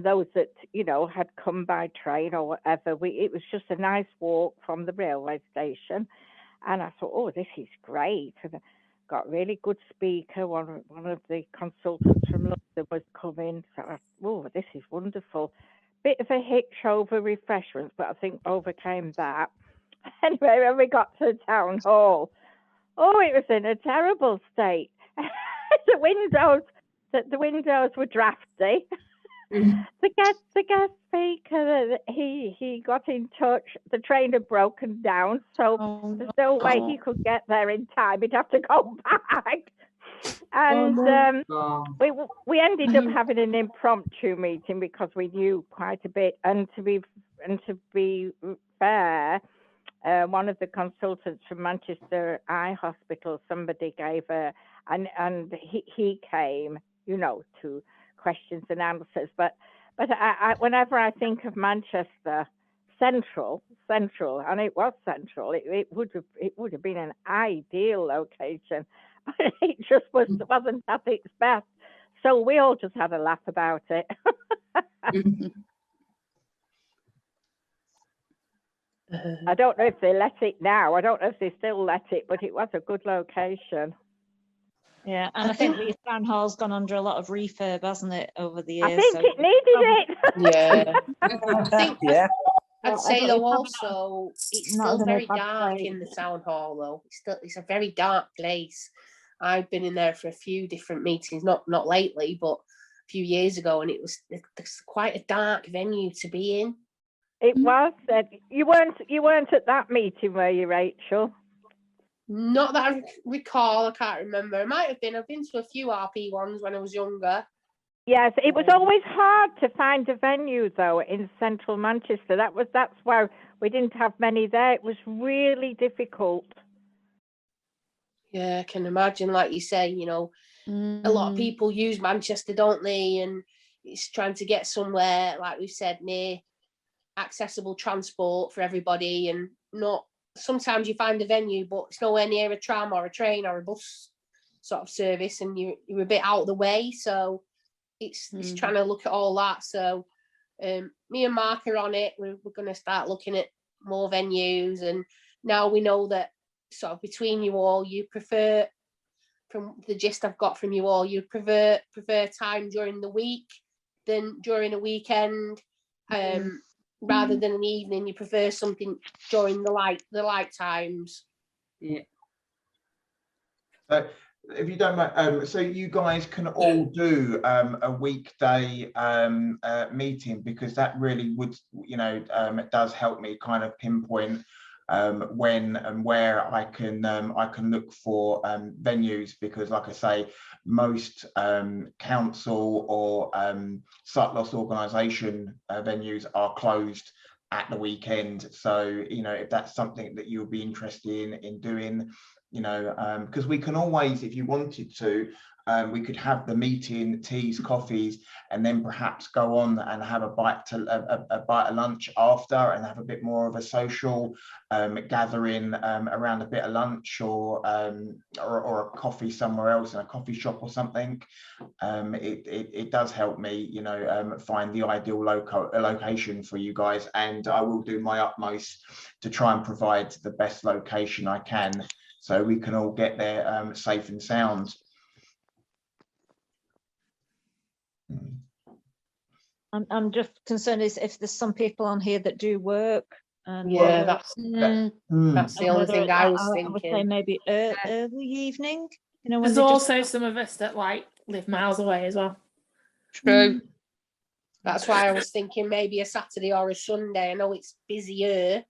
those that, you know, had come by train or whatever. It was just a nice walk from the railway station, and I thought, oh, this is great. And I got a really good speaker. One of the consultants from London was coming. So I thought, oh, this is wonderful. Bit of a hitch over refreshments, but I think overcame that. Anyway, when we got to the town hall, oh, it was in a terrible state. The windows were drafty. The guest speaker, he got in touch. The train had broken down, so there's no way he could get there in time. He'd have to go back. And we ended up having an impromptu meeting because we knew quite a bit. And to be fair, one of the consultants from Manchester Eye Hospital, somebody gave and he came, you know, to questions and answers. But I whenever I think of Manchester Central, and it was central, it would have been an ideal location, but it just wasn't at its best. So we all just had a laugh about it. I don't know if they let it now. I don't know if they still let it, but it was a good location. Yeah, and I think the town hall's gone under a lot of refurb, hasn't it, over the years? I think it needed it. Yeah. I'd say though also it's still very dark in the town hall though. It's a very dark place. I've been in there for a few different meetings, not lately, but a few years ago, and it's quite a dark venue to be in. It was. You weren't at that meeting, were you, Rachel? Not that I recall. I can't remember. It might have been. I've been to a few RP ones when I was younger. Yes, it was always hard to find a venue though in central Manchester. That's why we didn't have many there. It was really difficult. Yeah, I can imagine. Like you say, you know, a lot of people use Manchester, don't they? And it's trying to get somewhere, like we've said, near accessible transport for everybody, and not sometimes you find a venue but it's nowhere near a tram or a train or a bus sort of service, and you're a bit out of the way, so it's trying to look at all that. So me and Mark are on it. We're going to start looking at more venues, and now we know that sort of between you all, you prefer, from the gist I've got from you all, you prefer time during the week than during a weekend. Rather than an evening, you prefer something during the light times. Yeah. So if you don't mind, so you guys can all do a weekday meeting, because that really would, you know, it does help me kind of pinpoint when and where I can look for venues, because like I say, most council or sight loss organisation venues are closed at the weekend. So, you know, if that's something that you'll be interested in doing, you know, because we can always, if you wanted to, we could have the meeting, teas, coffees, and then perhaps go on and have a bite of lunch after, and have a bit more of a social gathering around a bit of lunch, or a coffee somewhere else in a coffee shop or something. It does help me, you know, find the ideal location for you guys, and I will do my utmost to try and provide the best location I can, so we can all get there safe and sound. I'm just concerned is if there's some people on here that do work. And Yeah, that's the only thing I was thinking. I would say maybe early evening. You know, when there's also some of us that like live miles away as well. True. That's why I was thinking maybe a Saturday or a Sunday. I know it's busier,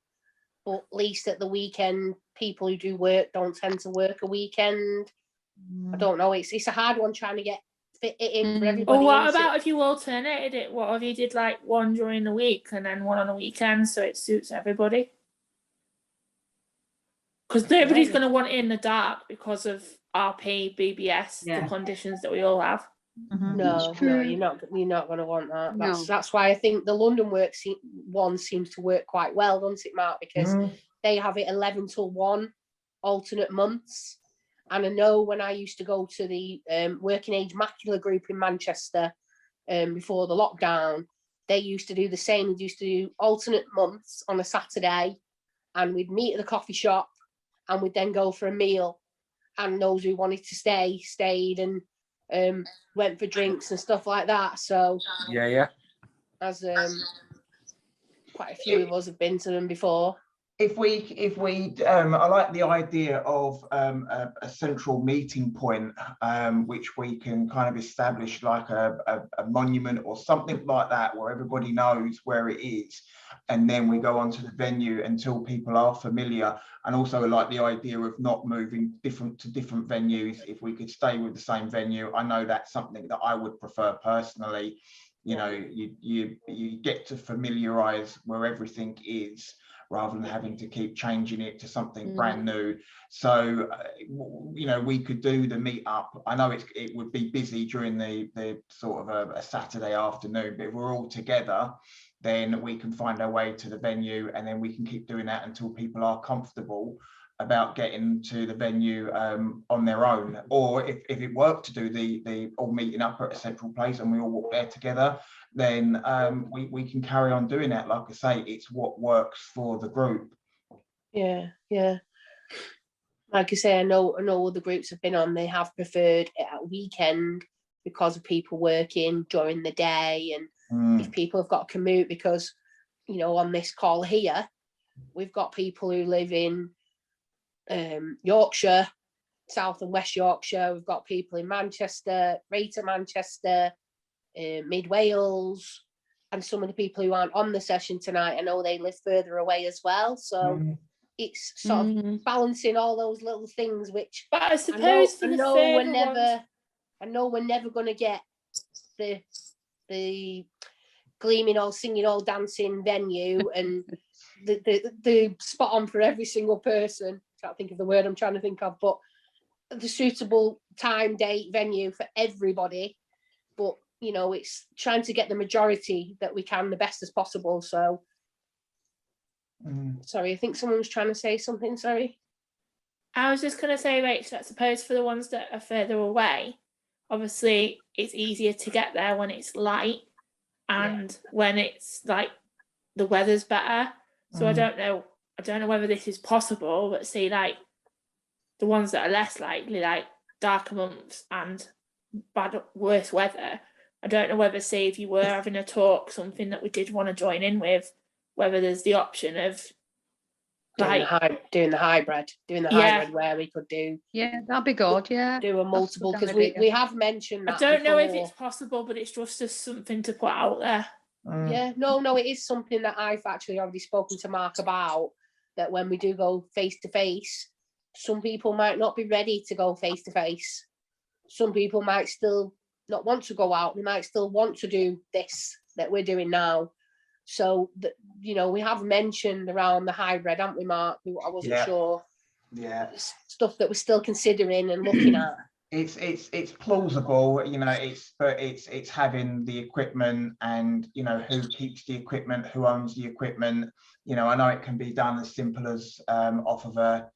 but at least at the weekend, people who do work don't tend to work a weekend. I don't know. It's a hard one trying to fit it in for everybody. Or what about if you alternated it? What if you did like one during the week and then one on the weekend, so it suits everybody? Because nobody's going to want it in the dark because of RP, BBS, the conditions that we all have. No, you're not going to want that. That's why I think the London one seems to work quite well, doesn't it, Mark? Because they have it 11 till 1 alternate months. And I know when I used to go to the working age macular group in Manchester before the lockdown, they used to do the same. They used to do alternate months on a Saturday, and we'd meet at the coffee shop, and we'd then go for a meal. And those who wanted to stay, stayed, and went for drinks and stuff like that. So as quite a few of us have been to them before. If we I like the idea of a central meeting point, which we can kind of establish like a monument or something like that, where everybody knows where it is, and then we go on to the venue until people are familiar. And also I like the idea of not moving to different venues. If we could stay with the same venue, I know that's something that I would prefer personally. You know, you get to familiarize where everything is, rather than having to keep changing it to something brand new. So, you know, we could do the meet up. I know it would be busy during the sort of a Saturday afternoon, but if we're all together, then we can find our way to the venue, and then we can keep doing that until people are comfortable about getting to the venue on their own. Or if it worked to do the all meeting up at a central place and we all walk there together, then we can carry on doing that. Like I say, it's what works for the group. Yeah. Like I say, I know other groups have been on, they have preferred it at weekend because of people working during the day, and if people have got to commute, because, you know, on this call here, we've got people who live in Yorkshire, South and West Yorkshire. We've got people in Manchester, Greater Manchester, Mid Wales, and some of the people who aren't on the session tonight, I know they live further away as well. So it's sort of balancing all those little things, which but I suppose I know we're never going to get the gleaming all singing all dancing venue and the spot on for every single person. Can't think of the word I'm trying to think of, but the suitable time, date, venue for everybody. But, you know, it's trying to get the majority that we can the best as possible. So sorry, I think someone was trying to say something. Sorry. I was just going to say, Rachel, I suppose for the ones that are further away, obviously it's easier to get there when it's light and when it's like the weather's better. So I don't know whether this is possible, but see, like the ones that are less likely, like darker months and worse weather, I don't know whether, say, if you were having a talk, something that we did want to join in with, whether there's the option of doing the hybrid where we could do. Yeah, that'd be good. Yeah, do a multiple, because we have mentioned that. I don't know if before. it's possible, but it's just something to put out there. Yeah, no, it is something that I've actually already spoken to Mark about, that when we do go face to face, some people might not be ready to go face to face. Some people might still not want to go out. They might still want to do this that we're doing now. So that, you know, we have mentioned around the hybrid, haven't we, Mark? I wasn't sure. Yeah. Stuff that we're still considering and looking at. it's plausible, you know, it's having the equipment and, you know, who keeps the equipment, who owns the equipment. You know, I know it can be done as simple as off of a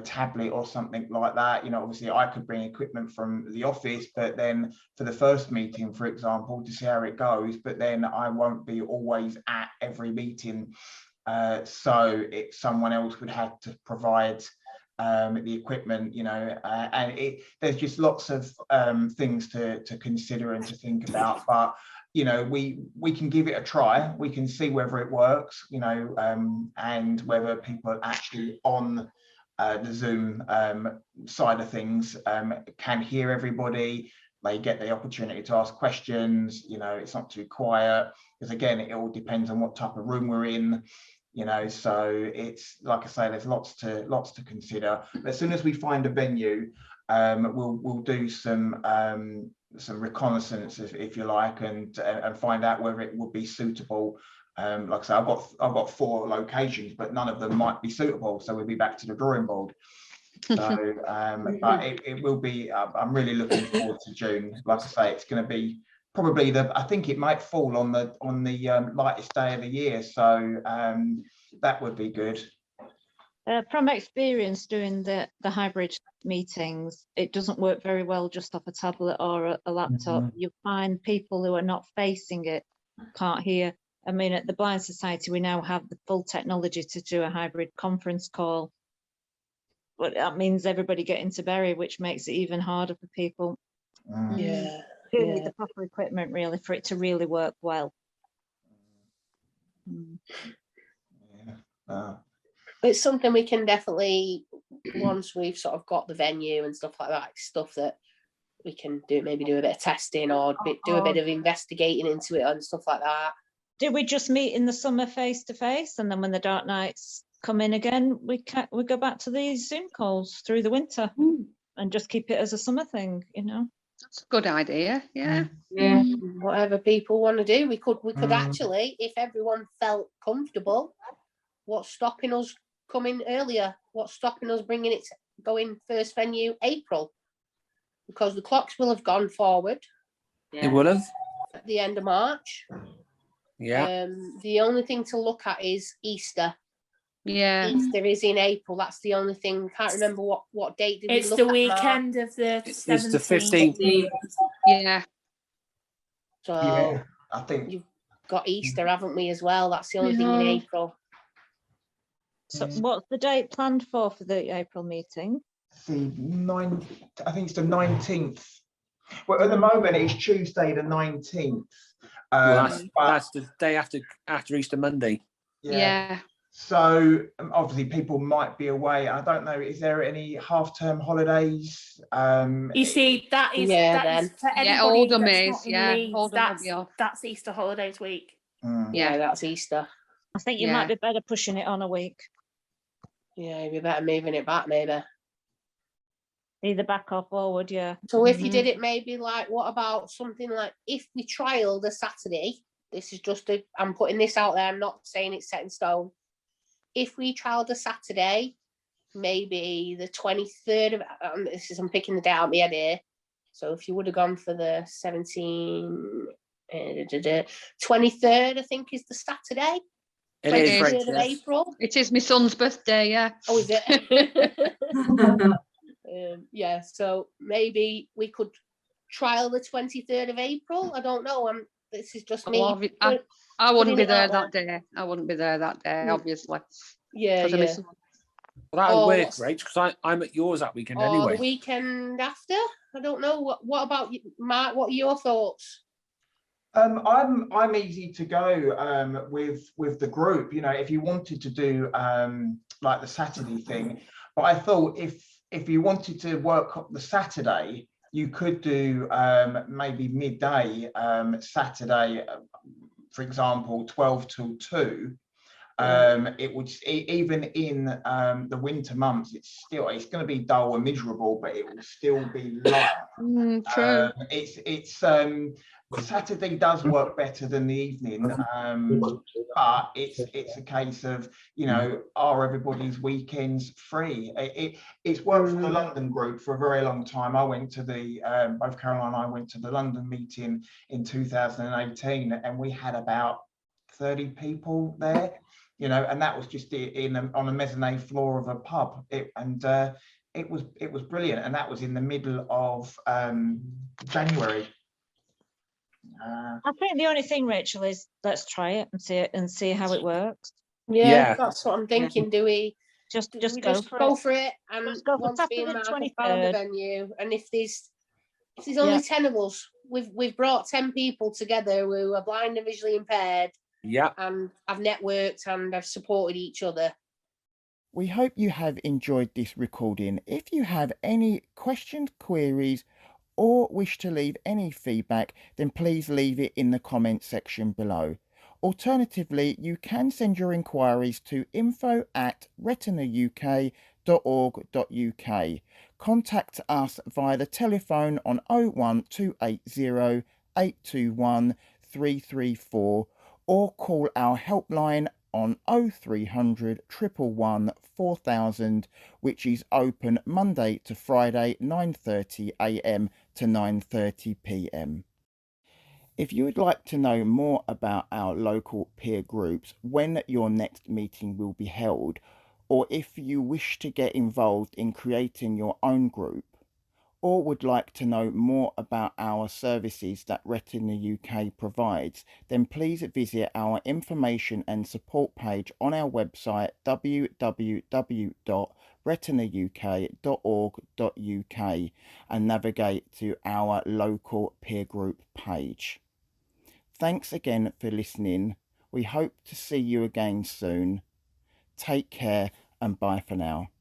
tablet or something like that. You know, obviously I could bring equipment from the office, but then for the first meeting, for example, to see how it goes, but then I won't be always at every meeting. So someone else would have to provide the equipment, you know, and there's just lots of things to consider and to think about. But you know, we can give it a try. We can see whether it works, you know, and whether people actually on the Zoom side of things can hear everybody. They get the opportunity to ask questions. You know, it's not too quiet, because again, it all depends on what type of room we're in. You know, so it's like I say, there's lots to consider. But as soon as we find a venue, we'll do some reconnaissance, if you like, and find out whether it would be suitable. Like I say, I've got 4 locations, but none of them might be suitable, so we'll be back to the drawing board. So, but it will be. I'm really looking forward to June. Like I say, it's going to be probably I think it might fall on the lightest day of the year, so that would be good. From experience doing the hybrid meetings, it doesn't work very well just off a tablet or a laptop. You find people who are not facing it can't hear. I mean, at the Blind Society, we now have the full technology to do a hybrid conference call, but that means everybody getting to Bury, which makes it even harder for people. Yeah. You need the proper equipment really for it to really work well. It's something we can definitely, once we've sort of got the venue and stuff like that, stuff that we can do, maybe do a bit of testing or do a bit of investigating into it and stuff like that. Did we just meet in the summer face to face, and then when the dark nights come in again, we go back to these Zoom calls through the winter and just keep it as a summer thing, you know? That's a good idea. Yeah. Yeah. Whatever people want to do, we could actually, if everyone felt comfortable, what's stopping us coming earlier? What's stopping us bringing it going first venue April? Because the clocks will have gone forward. It will have. At the end of March. Yeah. The only thing to look at is Easter. Yeah. Easter is in April. That's the only thing. Can't remember what date did we It's look the at, weekend of the 17th. It's the 15th. Yeah. So yeah, I think you've got Easter, haven't we, as well? That's the only thing in April. So what's the date planned for the April meeting? I think it's the 19th. Well, at the moment it's Tuesday the 19th. Well, that's the day after Easter Monday. Yeah. So obviously people might be away. I don't know. Is there any half-term holidays? You see, that is for anybody Oldham that's is. not in Yeah, Leeds, Oldham will be off. that's Easter holidays week. Yeah, that's Easter. I think you might be better pushing it on a week. Yeah, you'd be better moving it back, maybe. Either back or forward, yeah. So if you did it, maybe like, what about something like, if we trialed a Saturday, this is just I'm putting this out there, I'm not saying it's set in stone. If we trialed a Saturday, maybe the 23rd of, I'm picking the day out of my head here. So if you would have gone for the 23rd, I think is the Saturday. It is, 23rd of April. It is my son's birthday, yeah. Oh, is it? Yeah, so maybe we could trial the 23rd of April. I don't know. This is just me. I wouldn't be there that day. I wouldn't be there that day, obviously. Yeah, yeah. Well, that would work, Rach, because I'm at yours that weekend anyway. The weekend after? I don't know. What about you, Mark? What are your thoughts? I'm easy to go with the group. You know, if you wanted to do like the Saturday thing, but I thought if you wanted to work up the Saturday, you could do maybe midday Saturday, for example, 12 till 2. It would even in the winter months, it's going to be dull and miserable, but it will still be light. True. Saturday does work better than the evening, but it's a case of, you know, are everybody's weekends free? It's worked for the London group for a very long time. I went to the both Caroline and I went to the London meeting in 2018, and we had about 30 people there, you know, and that was just on a mezzanine floor of a pub. It was brilliant, and that was in the middle of January. I think the only thing, Rachel, is let's try it and see how it works. Yeah, that's what I'm thinking. Yeah. Do we just go for it and once being that I found a venue, and if there's only 10 of us, we've brought 10 people together who are blind and visually impaired. Yeah. And I've networked and I've supported each other. We hope you have enjoyed this recording. If you have any questions, queries, or wish to leave any feedback, then please leave it in the comment section below. Alternatively, you can send your inquiries to info@retinauk.org.uk. Contact us via the telephone on 01280 821 334 or call our helpline on 0300 111 4000, which is open Monday to Friday 9:30 a.m. to 9:30 p.m. If you would like to know more about our local peer groups, when your next meeting will be held, or if you wish to get involved in creating your own group, or would like to know more about our services that Retina UK provides, then please visit our information and support page on our website www.retinauk.org.uk and navigate to our local peer group page. Thanks again for listening. We hope to see you again soon. Take care and bye for now.